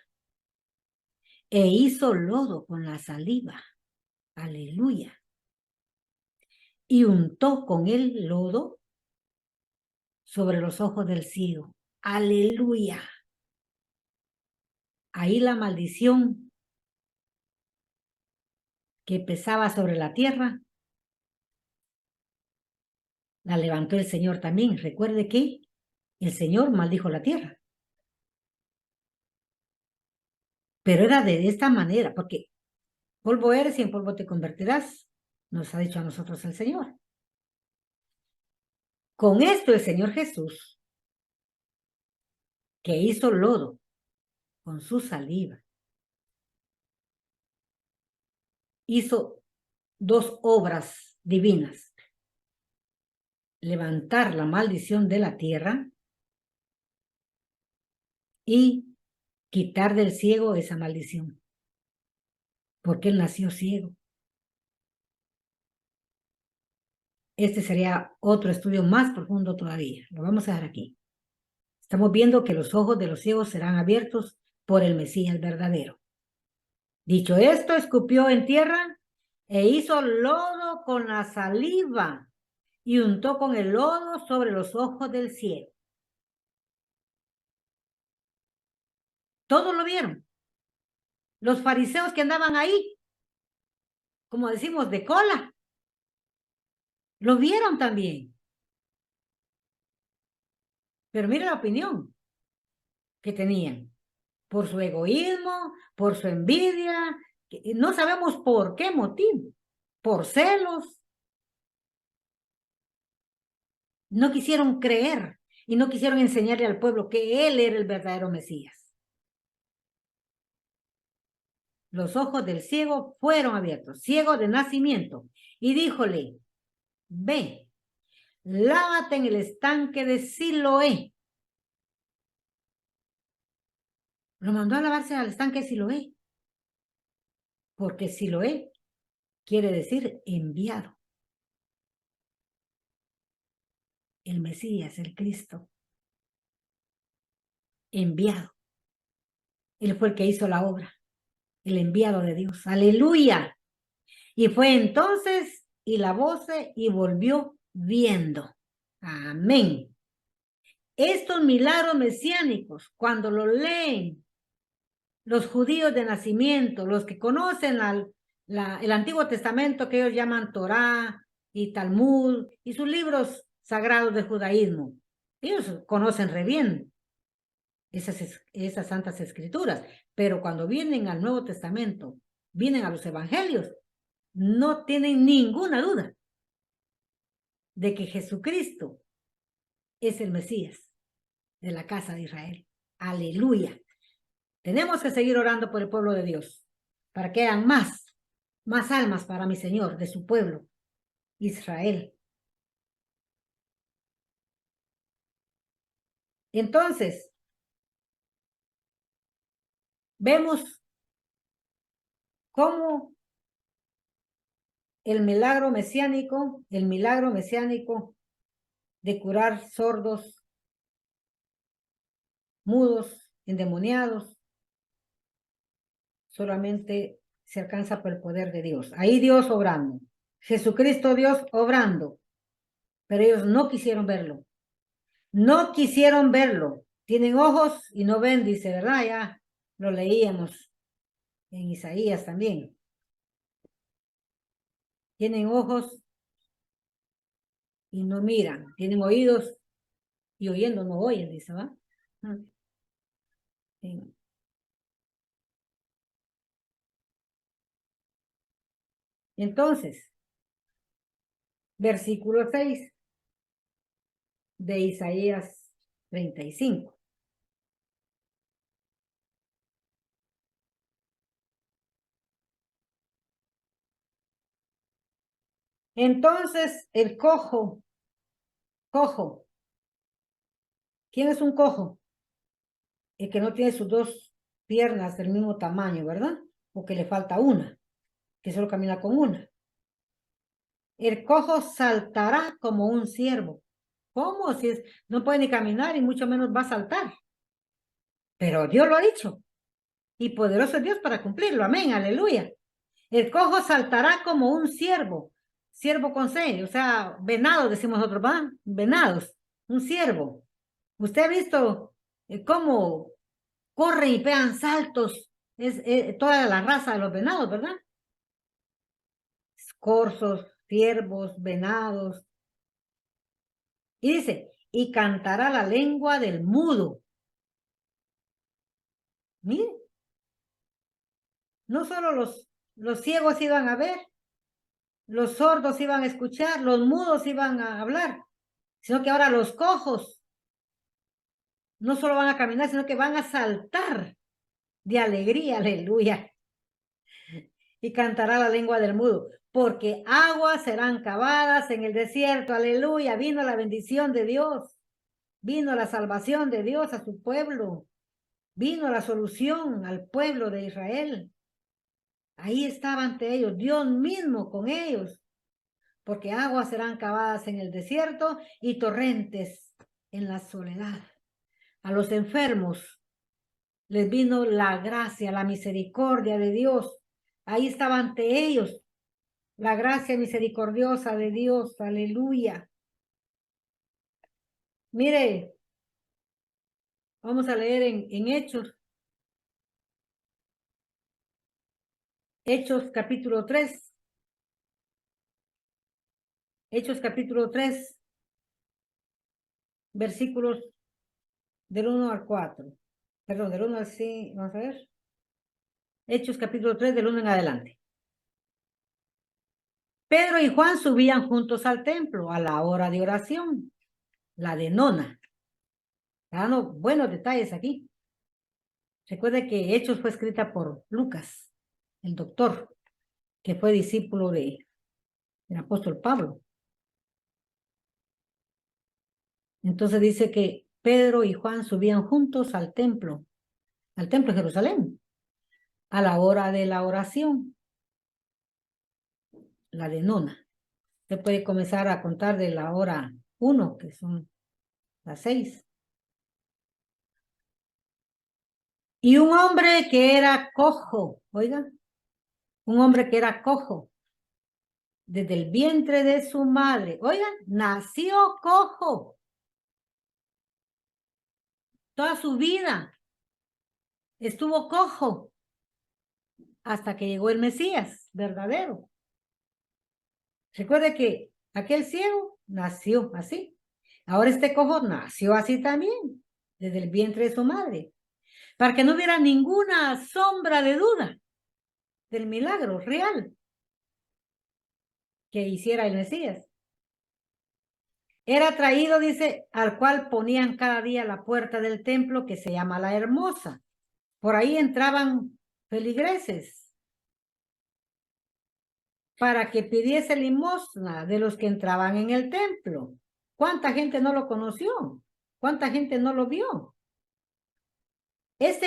E hizo lodo con la saliva. Aleluya. Y untó con el lodo sobre los ojos del ciego. Aleluya. Ahí la maldición que pesaba sobre la tierra, la levantó el Señor también. Recuerde que el Señor maldijo la tierra. Pero era de esta manera, porque polvo eres y en polvo te convertirás, nos ha dicho a nosotros el Señor. Con esto el Señor Jesús, que hizo lodo con su saliva, hizo dos obras divinas: levantar la maldición de la tierra y quitar del ciego esa maldición, porque él nació ciego. Este sería otro estudio más profundo todavía. Lo vamos a dejar aquí. Estamos viendo que los ojos de los ciegos serán abiertos por el Mesías verdadero. Dicho esto, escupió en tierra e hizo lodo con la saliva y untó con el lodo sobre los ojos del ciego. Todos lo vieron. Los fariseos que andaban ahí, como decimos, de cola, lo vieron también. Pero mira la opinión que tenían. Por su egoísmo, por su envidia, no sabemos por qué motivo, por celos. No quisieron creer y no quisieron enseñarle al pueblo que él era el verdadero Mesías. Los ojos del ciego fueron abiertos, ciego de nacimiento, y díjole: ve, lávate en el estanque de Siloé. Lo mandó a lavarse al estanque de Siloé, porque Siloé quiere decir enviado. El Mesías, el Cristo, enviado. Él fue el que hizo la obra, el enviado de Dios. Aleluya. Y fue entonces y lavóse y volvió viendo. Amén. Estos milagros mesiánicos, cuando los leen los judíos de nacimiento, los que conocen el Antiguo Testamento que ellos llaman Torá y Talmud y sus libros sagrados del judaísmo, ellos conocen re bien esas santas escrituras, pero cuando vienen al Nuevo Testamento, vienen a los evangelios, no tienen ninguna duda de que Jesucristo es el Mesías de la casa de Israel. Aleluya. Tenemos que seguir orando por el pueblo de Dios, para que hayan más almas para mi Señor, de su pueblo, Israel. Entonces, vemos cómo el milagro mesiánico de curar sordos, mudos, endemoniados, solamente se alcanza por el poder de Dios. Ahí Dios obrando. Jesucristo Dios obrando. Pero ellos no quisieron verlo. No quisieron verlo. Tienen ojos y no ven, dice, ¿verdad? Ya lo leíamos en Isaías también. Tienen ojos y no miran. Tienen oídos y oyendo no oyen, dice, ¿va? Sí. Entonces, versículo 6 de Isaías 35. Entonces, el cojo, ¿quién es un cojo? El que no tiene sus dos piernas del mismo tamaño, ¿verdad? O que le falta una, que solo camina con una. El cojo saltará como un ciervo. ¿Cómo? Si no puede ni caminar y mucho menos va a saltar. Pero Dios lo ha dicho. Y poderoso es Dios para cumplirlo. Amén, aleluya. El cojo saltará como un ciervo. Ciervo con C, o sea, venado, decimos nosotros, ¿va? Venados, un ciervo. ¿Usted ha visto cómo corren y pegan saltos? Es toda la raza de los venados, ¿verdad? Corzos, ciervos, venados. Y dice, y cantará la lengua del mudo. Mire, no solo los ciegos iban a ver, los sordos iban a escuchar, los mudos iban a hablar, sino que ahora los cojos no solo van a caminar, sino que van a saltar de alegría, aleluya. Y cantará la lengua del mudo, porque aguas serán cavadas en el desierto, aleluya. Vino la bendición de Dios, vino la salvación de Dios a su pueblo, vino la solución al pueblo de Israel. Ahí estaba ante ellos, Dios mismo con ellos, porque aguas serán cavadas en el desierto y torrentes en la soledad. A los enfermos les vino la gracia, la misericordia de Dios. Ahí estaba ante ellos la gracia misericordiosa de Dios. Aleluya. Mire, vamos a leer en Hechos. Hechos capítulo 3. Hechos capítulo 3, versículos del 1 al 4. Perdón, del 1 al 5, vamos a ver. Hechos capítulo 3, del 1 en adelante. Pedro y Juan subían juntos al templo a la hora de oración, la de nona. Dando buenos detalles aquí. Recuerde que Hechos fue escrita por Lucas, el doctor, que fue discípulo del apóstol Pablo. Entonces dice que Pedro y Juan subían juntos al templo de Jerusalén, a la hora de la oración, la de nona. Usted puede comenzar a contar de la hora 1, que son las 6. Y un hombre que era cojo, oiga, un hombre que era cojo, desde el vientre de su madre, oigan, nació cojo. Toda su vida estuvo cojo hasta que llegó el Mesías verdadero. Recuerde que aquel ciego nació así. Ahora este cojo nació así también, desde el vientre de su madre, para que no hubiera ninguna sombra de duda del milagro real que hiciera el Mesías. Era traído, dice, al cual ponían cada día la puerta del templo que se llama La Hermosa. Por ahí entraban feligreses para que pidiese limosna de los que entraban en el templo. ¿Cuánta gente no lo conoció? ¿Cuánta gente no lo vio?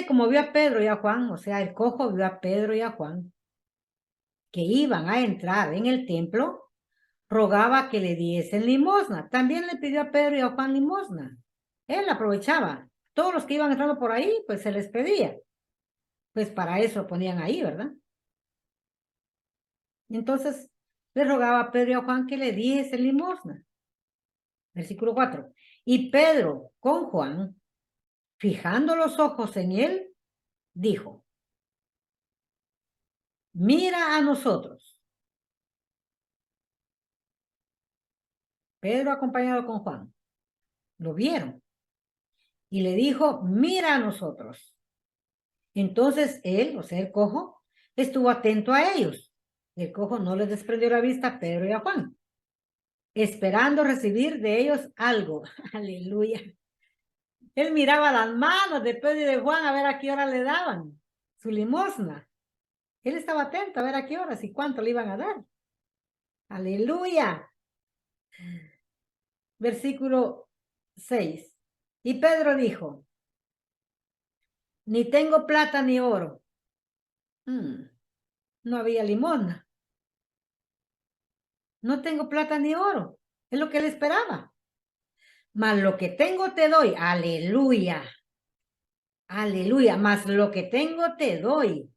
Como vio a Pedro y a Juan, o sea, el cojo vio a Pedro y a Juan, que iban a entrar en el templo, rogaba que le diesen limosna. También le pidió a Pedro y a Juan limosna. Él aprovechaba. Todos los que iban entrando por ahí, pues se les pedía. Pues para eso ponían ahí, ¿verdad? Entonces, le rogaba a Pedro y a Juan que le diesen limosna. Versículo 4. Y Pedro con Juan, fijando los ojos en él, dijo, mira a nosotros. Pedro acompañado con Juan, lo vieron y le dijo, mira a nosotros. Entonces él, o sea, el cojo, estuvo atento a ellos. El cojo no les desprendió la vista a Pedro y a Juan, esperando recibir de ellos algo. Aleluya. Él miraba las manos de Pedro y de Juan a ver a qué hora le daban su limosna. Él estaba atento a ver a qué horas y cuánto le iban a dar. Aleluya. Versículo 6. Y Pedro dijo, ni tengo plata ni oro. No había limosna. No tengo plata ni oro. Es lo que él esperaba. Mas lo que tengo te doy. Aleluya. Aleluya. Mas lo que tengo te doy.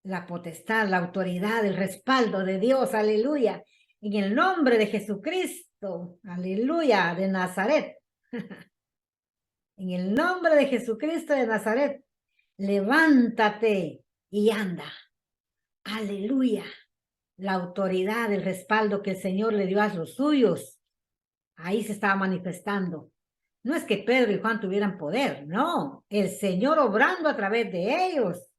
La potestad, la autoridad, el respaldo de Dios. Aleluya. En el nombre de Jesucristo. Aleluya. De Nazaret. En el nombre de Jesucristo de Nazaret. Levántate y anda. Aleluya. La autoridad, el respaldo que el Señor le dio a los suyos. Ahí se estaba manifestando. No es que Pedro y Juan tuvieran poder, no. El Señor obrando a través de ellos.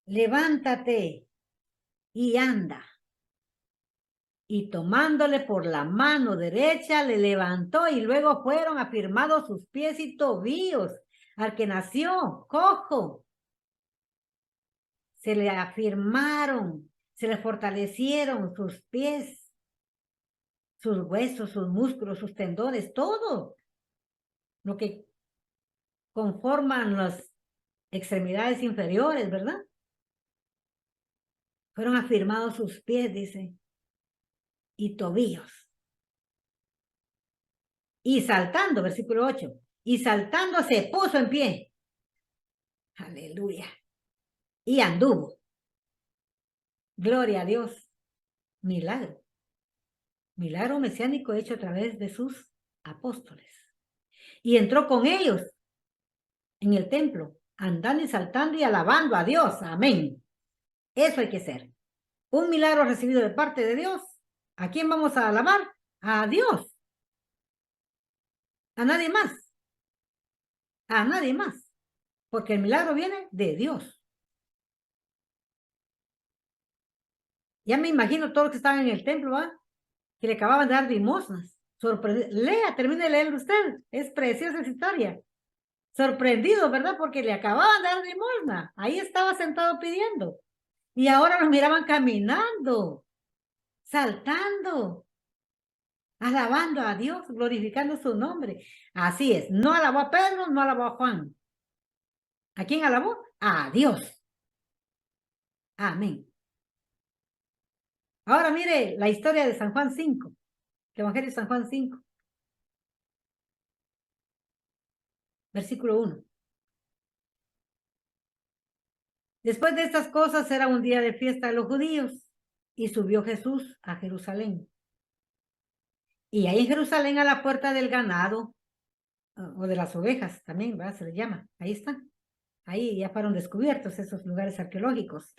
Levántate y anda. Y tomándole por la mano derecha, le levantó y luego fueron afirmados sus pies y tobillos. Al que nació cojo. Se le afirmaron, se le fortalecieron sus pies, sus huesos, sus músculos, sus tendones, todo lo que conforman las extremidades inferiores, ¿verdad? Fueron afirmados sus pies, dice, y tobillos. Y saltando, versículo 8, y saltando se puso en pie. Aleluya. Y anduvo. Gloria a Dios. Milagro. Milagro mesiánico hecho a través de sus apóstoles. Y entró con ellos en el templo, andando y saltando y alabando a Dios. Amén. Eso hay que ser. Un milagro recibido de parte de Dios. ¿A quién vamos a alabar? A Dios. A nadie más. A nadie más. Porque el milagro viene de Dios. Ya me imagino todos los que estaban en el templo, ¿va? Que le acababan de dar limosnas. Lea, termine de leer usted. Es preciosa esa historia. Sorprendido, ¿verdad? Porque le acababan de dar limosna. Ahí estaba sentado pidiendo. Y ahora nos miraban caminando, saltando, alabando a Dios, glorificando su nombre. Así es. No alabó a Pedro, no alabó a Juan. ¿A quién alabó? A Dios. Amén. Ahora mire la historia de San Juan 5. El Evangelio de San Juan 5. Versículo 1. Después de estas cosas era un día de fiesta de los judíos y subió Jesús a Jerusalén. Y ahí en Jerusalén a la puerta del ganado o de las ovejas también, ¿verdad? Se le llama. Ahí están. Ahí ya fueron descubiertos esos lugares arqueológicos.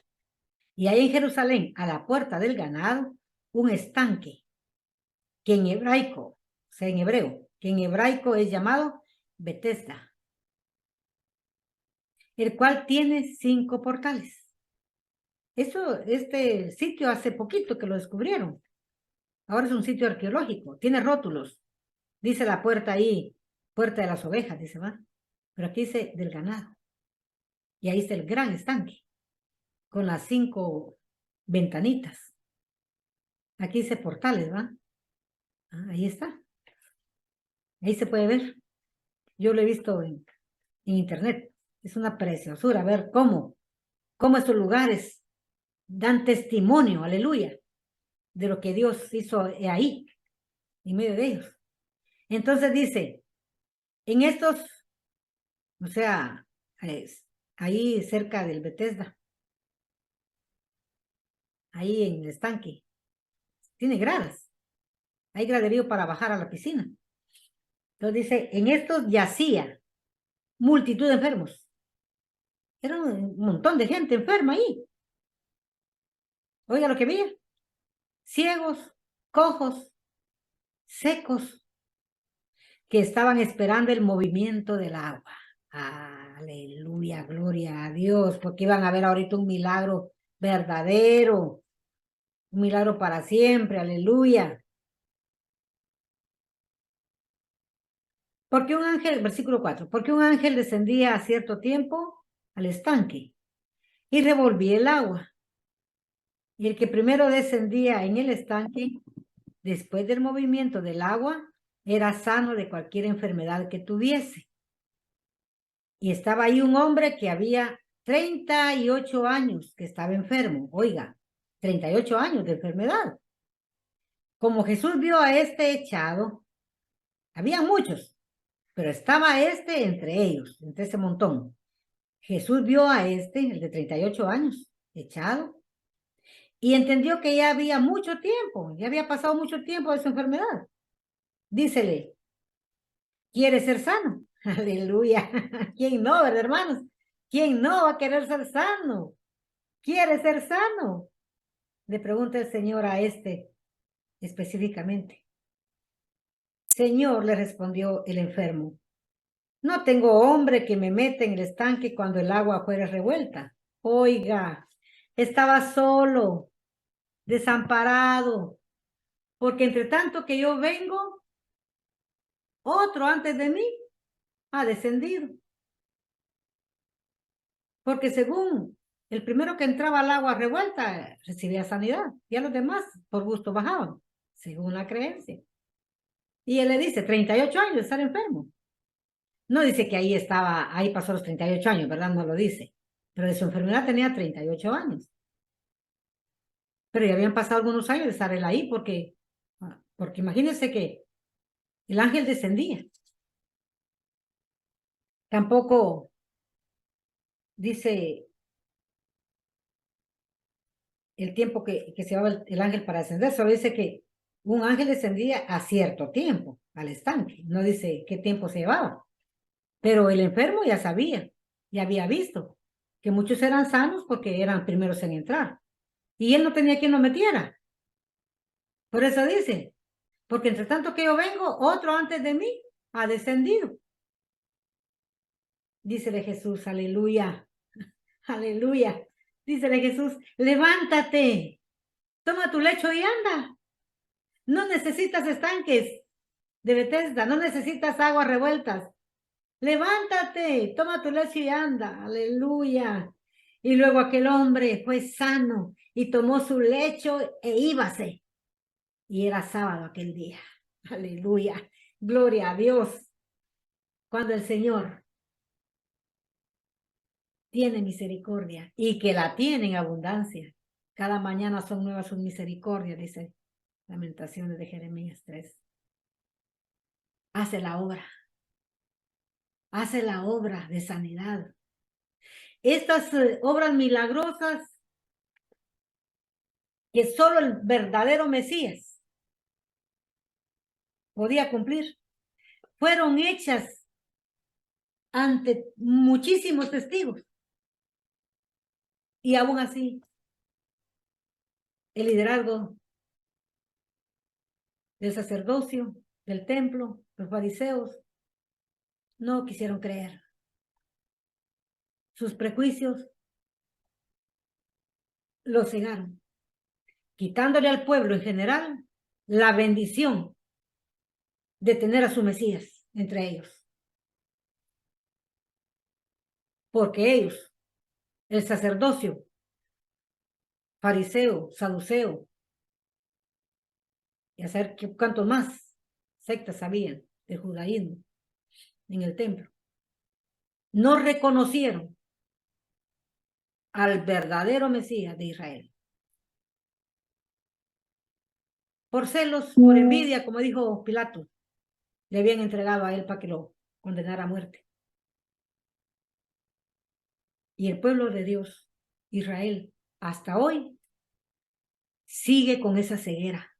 Y ahí en Jerusalén, a la puerta del ganado, un estanque, que en hebraico, o sea, en hebreo, que en hebraico es llamado Betesda, el cual tiene 5 portales. Este sitio hace poquito que lo descubrieron. Ahora es un sitio arqueológico, tiene rótulos. Dice la puerta ahí, puerta de las ovejas, dice, ¿va? Pero aquí dice del ganado. Y ahí está el gran estanque. con las 5 ventanitas. Aquí dice portales, ¿va? Ahí está. Ahí se puede ver. Yo lo he visto en internet. Es una preciosura ver cómo estos lugares dan testimonio, aleluya, de lo que Dios hizo ahí, en medio de ellos. Entonces dice, en estos, o sea, ahí cerca del Bethesda, ahí en el estanque, tiene gradas. Hay graderío para bajar a la piscina. Entonces dice, en estos yacía multitud de enfermos. Era un montón de gente enferma ahí. Oiga lo que veía. Ciegos, cojos, secos, que estaban esperando el movimiento del agua. Aleluya, gloria a Dios, porque iban a ver ahorita un milagro verdadero, un milagro para siempre, aleluya. Porque un ángel, versículo 4, porque un ángel descendía a cierto tiempo al estanque y revolvía el agua. Y el que primero descendía en el estanque, después del movimiento del agua, era sano de cualquier enfermedad que tuviese. Y estaba ahí un hombre que había 38 años que estaba enfermo. Oiga, 38 años de enfermedad. Como Jesús vio a este echado, había muchos, pero estaba este entre ellos, entre ese montón. Jesús vio a este, el de 38 años, echado, y entendió que ya había mucho tiempo, ya había pasado mucho tiempo de su enfermedad. Dícele, ¿quiere ser sano? Aleluya. ¿Quién no, verdad, hermanos? ¿Quién no va a querer ser sano? ¿Quiere ser sano? Le pregunta el Señor a este específicamente. Señor, le respondió el enfermo, no tengo hombre que me meta en el estanque cuando el agua fuera revuelta. Oiga, estaba solo, desamparado, porque entre tanto que yo vengo, otro antes de mí ha descendido. Porque según el primero que entraba al agua revuelta recibía sanidad, y a los demás por gusto bajaban, según la creencia. Y él le dice, 38 años de estar enfermo. No dice que ahí estaba, ahí pasó los 38 años, ¿verdad? No lo dice. Pero de su enfermedad tenía 38 años. Pero ya habían pasado algunos años de estar él ahí porque imagínense que el ángel descendía. Tampoco dice el tiempo que se llevaba el ángel para descender, solo dice que un ángel descendía a cierto tiempo al estanque. No dice qué tiempo se llevaba. Pero el enfermo ya sabía, ya había visto que muchos eran sanos porque eran primeros en entrar. Y él no tenía quien lo metiera. Por eso dice, porque entre tanto que yo vengo, otro antes de mí ha descendido. Dícele Jesús, aleluya, aleluya. Dícele Jesús, levántate, toma tu lecho y anda. No necesitas estanques de Bethesda, no necesitas aguas revueltas. Levántate, toma tu lecho y anda, aleluya. Y luego aquel hombre fue sano y tomó su lecho e íbase. Y era sábado aquel día. Aleluya. Gloria a Dios. Cuando el Señor tiene misericordia y que la tiene en abundancia. Cada mañana son nuevas sus misericordias, dice Lamentaciones de Jeremías 3. Hace la obra. Hace la obra de sanidad. Estas obras milagrosas que solo el verdadero Mesías podía cumplir, fueron hechas ante muchísimos testigos. Y aún así, el liderazgo del sacerdocio, del templo, los fariseos, no quisieron creer. Sus prejuicios lo cegaron, quitándole al pueblo en general la bendición de tener a su Mesías entre ellos. Porque ellos, el sacerdocio, fariseo, saduceo, y hacer cuantos más sectas habían del judaísmo en el templo. No reconocieron al verdadero Mesías de Israel. Por celos, por envidia, como dijo Pilato, le habían entregado a él para que lo condenara a muerte. Y el pueblo de Dios, Israel, hasta hoy, sigue con esa ceguera.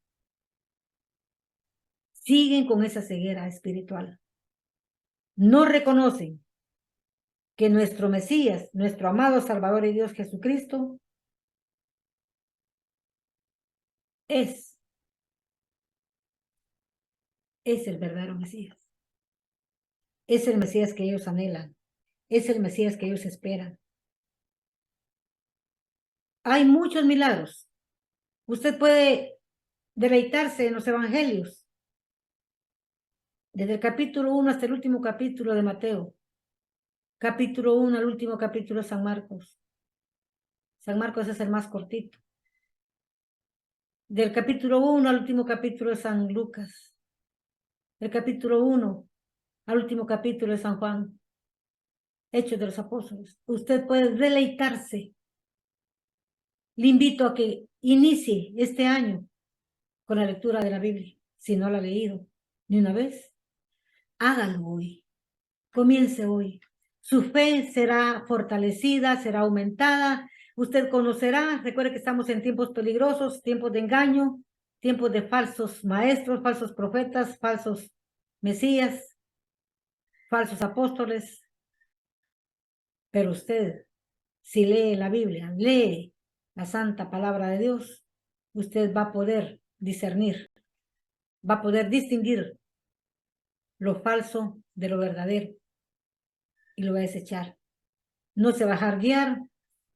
Siguen con esa ceguera espiritual. No reconocen que nuestro Mesías, nuestro amado Salvador y Dios Jesucristo, es el verdadero Mesías. Es el Mesías que ellos anhelan. Es el Mesías que ellos esperan. Hay muchos milagros. Usted puede deleitarse en los evangelios, desde el capítulo 1 hasta el último capítulo de Mateo, capítulo 1 al último capítulo de San Marcos. San Marcos es el más cortito. Del capítulo 1 al último capítulo de San Lucas, del capítulo 1 al último capítulo de San Juan, Hechos de los Apóstoles. Usted puede deleitarse. Le invito a que inicie este año con la lectura de la Biblia. Si no la ha leído ni una vez, hágalo hoy. Comience hoy. Su fe será fortalecida, será aumentada. Usted conocerá, recuerde que estamos en tiempos peligrosos, tiempos de engaño, tiempos de falsos maestros, falsos profetas, falsos mesías, falsos apóstoles. Pero usted, si lee la Biblia, lee la santa palabra de Dios, usted va a poder discernir, va a poder distinguir lo falso de lo verdadero y lo va a desechar. No se va a dejar guiar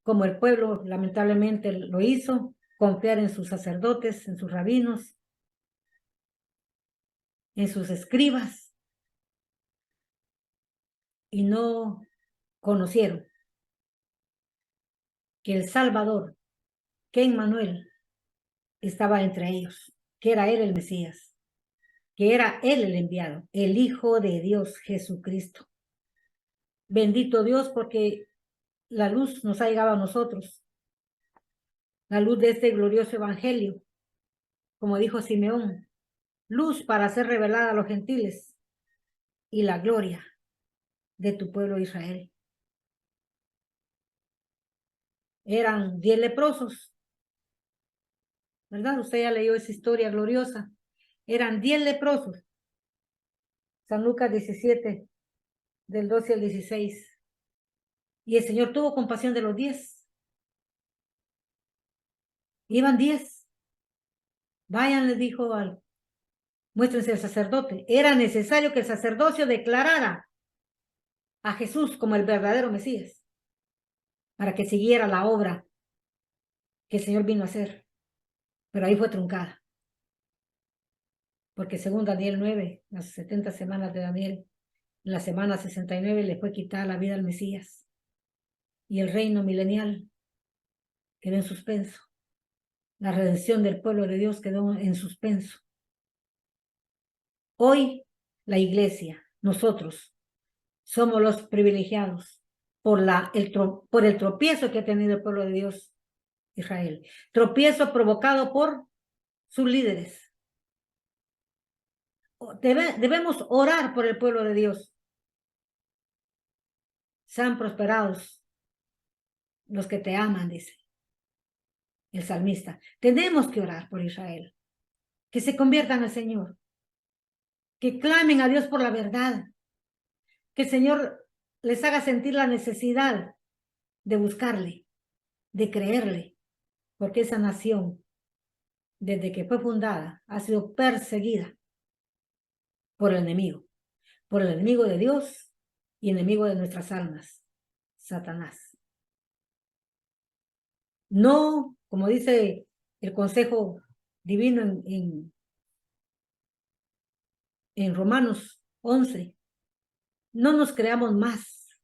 como el pueblo lamentablemente lo hizo, confiar en sus sacerdotes, en sus rabinos, en sus escribas, y no conocieron que el Salvador, que Emmanuel estaba entre ellos, que era él el Mesías, que era él el enviado, el Hijo de Dios Jesucristo. Bendito Dios, porque la luz nos ha llegado a nosotros, la luz de este glorioso evangelio, como dijo Simeón, luz para ser revelada a los gentiles y la gloria de tu pueblo Israel. Eran 10 leprosos, ¿verdad? Usted ya leyó esa historia gloriosa. Eran 10 leprosos. San Lucas 17, del 12 al 16. Y el Señor tuvo compasión de los 10. Iban 10. Vayan, les dijo muéstrense al sacerdote. Era necesario que el sacerdocio declarara a Jesús como el verdadero Mesías, para que siguiera la obra que el Señor vino a hacer. Pero ahí fue truncada. Porque según Daniel 9, las 70 semanas de Daniel, en la semana 69 le fue quitada la vida al Mesías. Y el reino milenial quedó en suspenso. La redención del pueblo de Dios quedó en suspenso. Hoy la iglesia, nosotros, somos los privilegiados por el tropiezo que ha tenido el pueblo de Dios, Israel. Tropiezo provocado por sus líderes. Debemos orar por el pueblo de Dios. Sean prosperados los que te aman, dice el salmista. Tenemos que orar por Israel, que se conviertan al Señor, que clamen a Dios por la verdad, que el Señor les haga sentir la necesidad de buscarle, de creerle, porque esa nación, desde que fue fundada, ha sido perseguida por el enemigo de Dios y enemigo de nuestras almas, Satanás. No, como dice el consejo divino en Romanos 11, no nos creamos más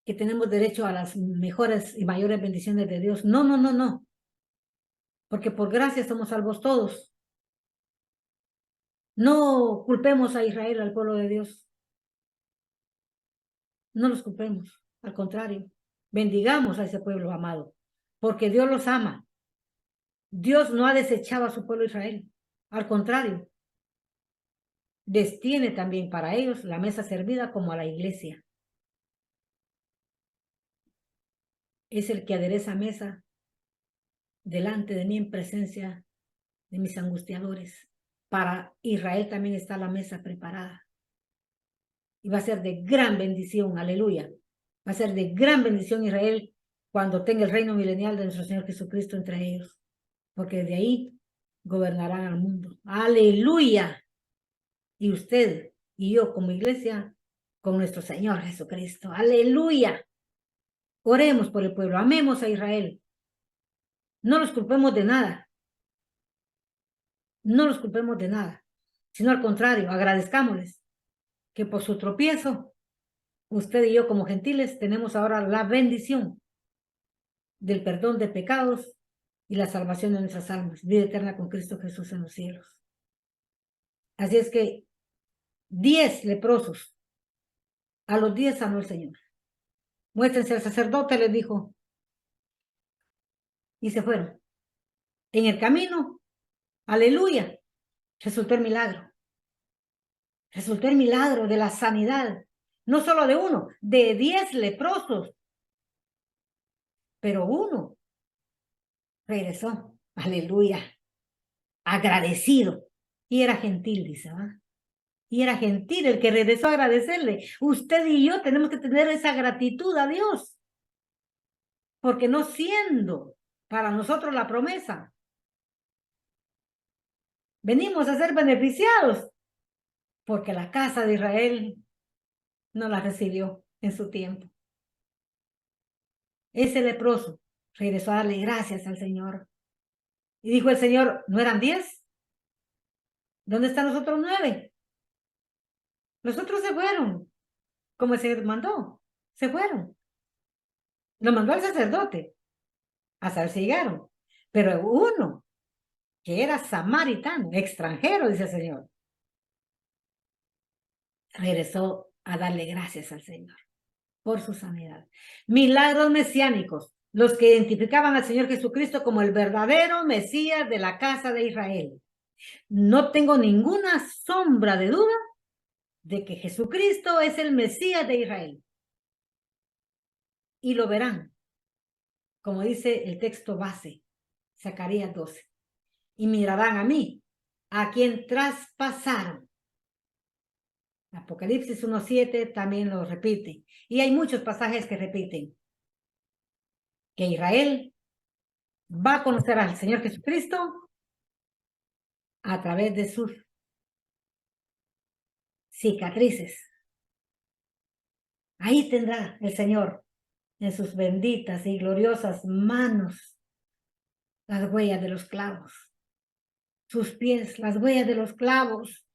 que tenemos derecho a las mejores y mayores bendiciones de Dios. No, no, no, no. Porque por gracia somos salvos todos. No culpemos a Israel, al pueblo de Dios. No los culpemos. Al contrario, bendigamos a ese pueblo amado. Porque Dios los ama. Dios no ha desechado a su pueblo Israel. Al contrario, les tiene también para ellos la mesa servida como a la iglesia. Es el que adereza mesa delante de mí en presencia de mis angustiadores. Para Israel también está la mesa preparada. Y va a ser de gran bendición, aleluya. Va a ser de gran bendición Israel cuando tenga el reino milenial de nuestro Señor Jesucristo entre ellos. Porque desde ahí gobernarán al mundo. Aleluya. Y usted y yo como iglesia con nuestro Señor Jesucristo. Aleluya. Oremos por el pueblo. Amemos a Israel. No los culpemos de nada. No los culpemos de nada. Sino al contrario, agradezcámosles que por su tropiezo, usted y yo como gentiles tenemos ahora la bendición del perdón de pecados y la salvación de nuestras almas, vida eterna con Cristo Jesús en los cielos. Así es que 10 leprosos, a los 10 sanó el Señor. Muéstrense al sacerdote, les dijo, y se fueron. En el camino, aleluya, resultó el milagro. Resultó el milagro de la sanidad, no solo de uno, de 10 leprosos. Pero uno regresó, aleluya, agradecido. Y era gentil, dice, ¿va? Y era gentil el que regresó a agradecerle. Usted y yo tenemos que tener esa gratitud a Dios. Porque no siendo para nosotros la promesa, venimos a ser beneficiados. Porque la casa de Israel no la recibió en su tiempo. Ese leproso regresó a darle gracias al Señor. Y dijo el Señor, ¿no eran 10? ¿Dónde están los otros 9? Los otros se fueron, como el Señor mandó, se fueron. Lo mandó al sacerdote, a saber si llegaron. Pero uno, que era samaritano, extranjero, dice el Señor, regresó a darle gracias al Señor por su sanidad. Milagros mesiánicos, los que identificaban al Señor Jesucristo como el verdadero Mesías de la casa de Israel. No tengo ninguna sombra de duda de que Jesucristo es el Mesías de Israel. Y lo verán, como dice el texto base, Zacarías 12. Y mirarán a mí, a quien traspasaron. Apocalipsis 1:7 también lo repite. Y hay muchos pasajes que repiten. Que Israel va a conocer al Señor Jesucristo a través de sus cicatrices. Ahí tendrá el Señor en sus benditas y gloriosas manos las huellas de los clavos. Sus pies, las huellas de los clavos.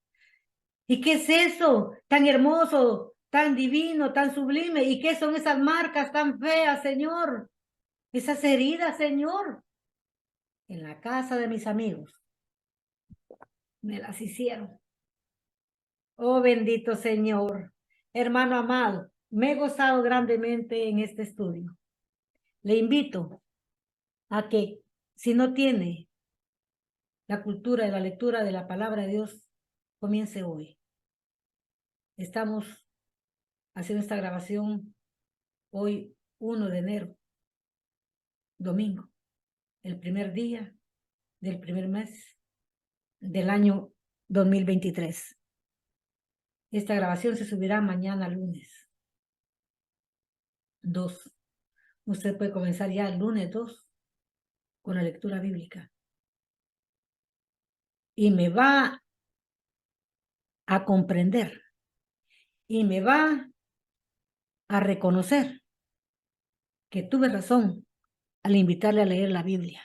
¿Y qué es eso tan hermoso, tan divino, tan sublime? ¿Y qué son esas marcas tan feas, Señor? Esas heridas, Señor. En la casa de mis amigos me las hicieron. Oh, bendito Señor. Hermano amado, me he gozado grandemente en este estudio. Le invito a que, si no tiene la cultura de la lectura de la palabra de Dios, comience hoy. Estamos haciendo esta grabación hoy, 1 de enero, domingo, el primer día del primer mes del año 2023. Esta grabación se subirá mañana lunes 2. Usted puede comenzar ya el lunes 2 con la lectura bíblica. Y me va a comprender y me va a reconocer que tuve razón al invitarle a leer la Biblia.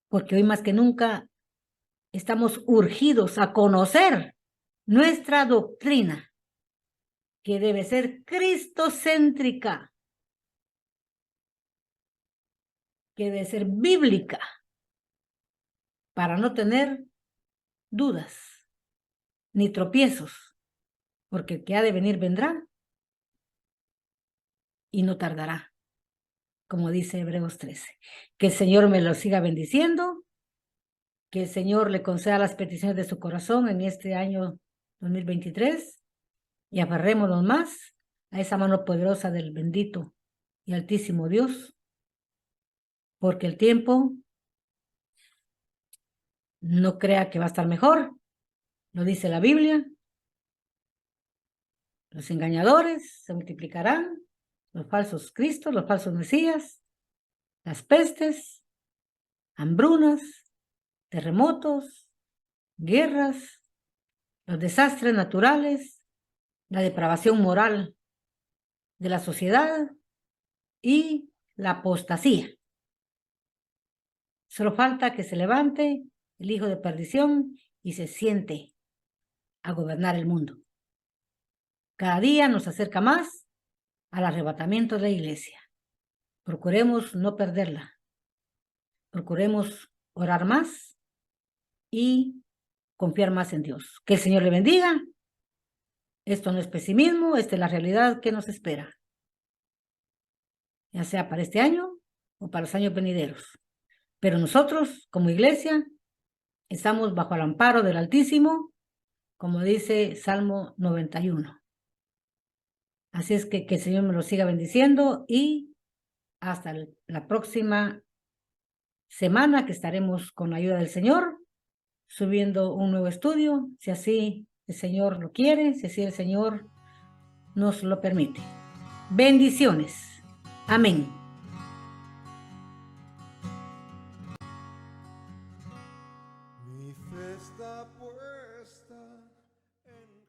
Porque hoy más que nunca estamos urgidos a conocer nuestra doctrina. que debe ser cristocéntrica, que debe ser bíblica, para no tener dudas ni tropiezos, porque el que ha de venir vendrá y no tardará, como dice Hebreos 13. Que el Señor me lo siga bendiciendo, que el Señor le conceda las peticiones de su corazón en este año 2023 y aferrémonos más a esa mano poderosa del bendito y altísimo Dios, porque el tiempo no crea que va a estar mejor, lo dice la Biblia. Los engañadores se multiplicarán, los falsos cristos, los falsos mesías, las pestes, hambrunas, terremotos, guerras, los desastres naturales, la depravación moral de la sociedad y la apostasía. Solo falta que se levante el hijo de perdición y se siente a gobernar el mundo. Cada día nos acerca más al arrebatamiento de la iglesia. Procuremos no perderla. Procuremos orar más y confiar más en Dios. Que el Señor le bendiga. Esto no es pesimismo, esta es la realidad que nos espera, ya sea para este año o para los años venideros. Pero nosotros, como iglesia, estamos bajo el amparo del Altísimo, como dice Salmo 91. Así es que el Señor me lo siga bendiciendo y hasta la próxima semana que estaremos con la ayuda del Señor subiendo un nuevo estudio, si así el Señor lo quiere, si así el Señor nos lo permite. Bendiciones. Amén. Mi fe está puesta en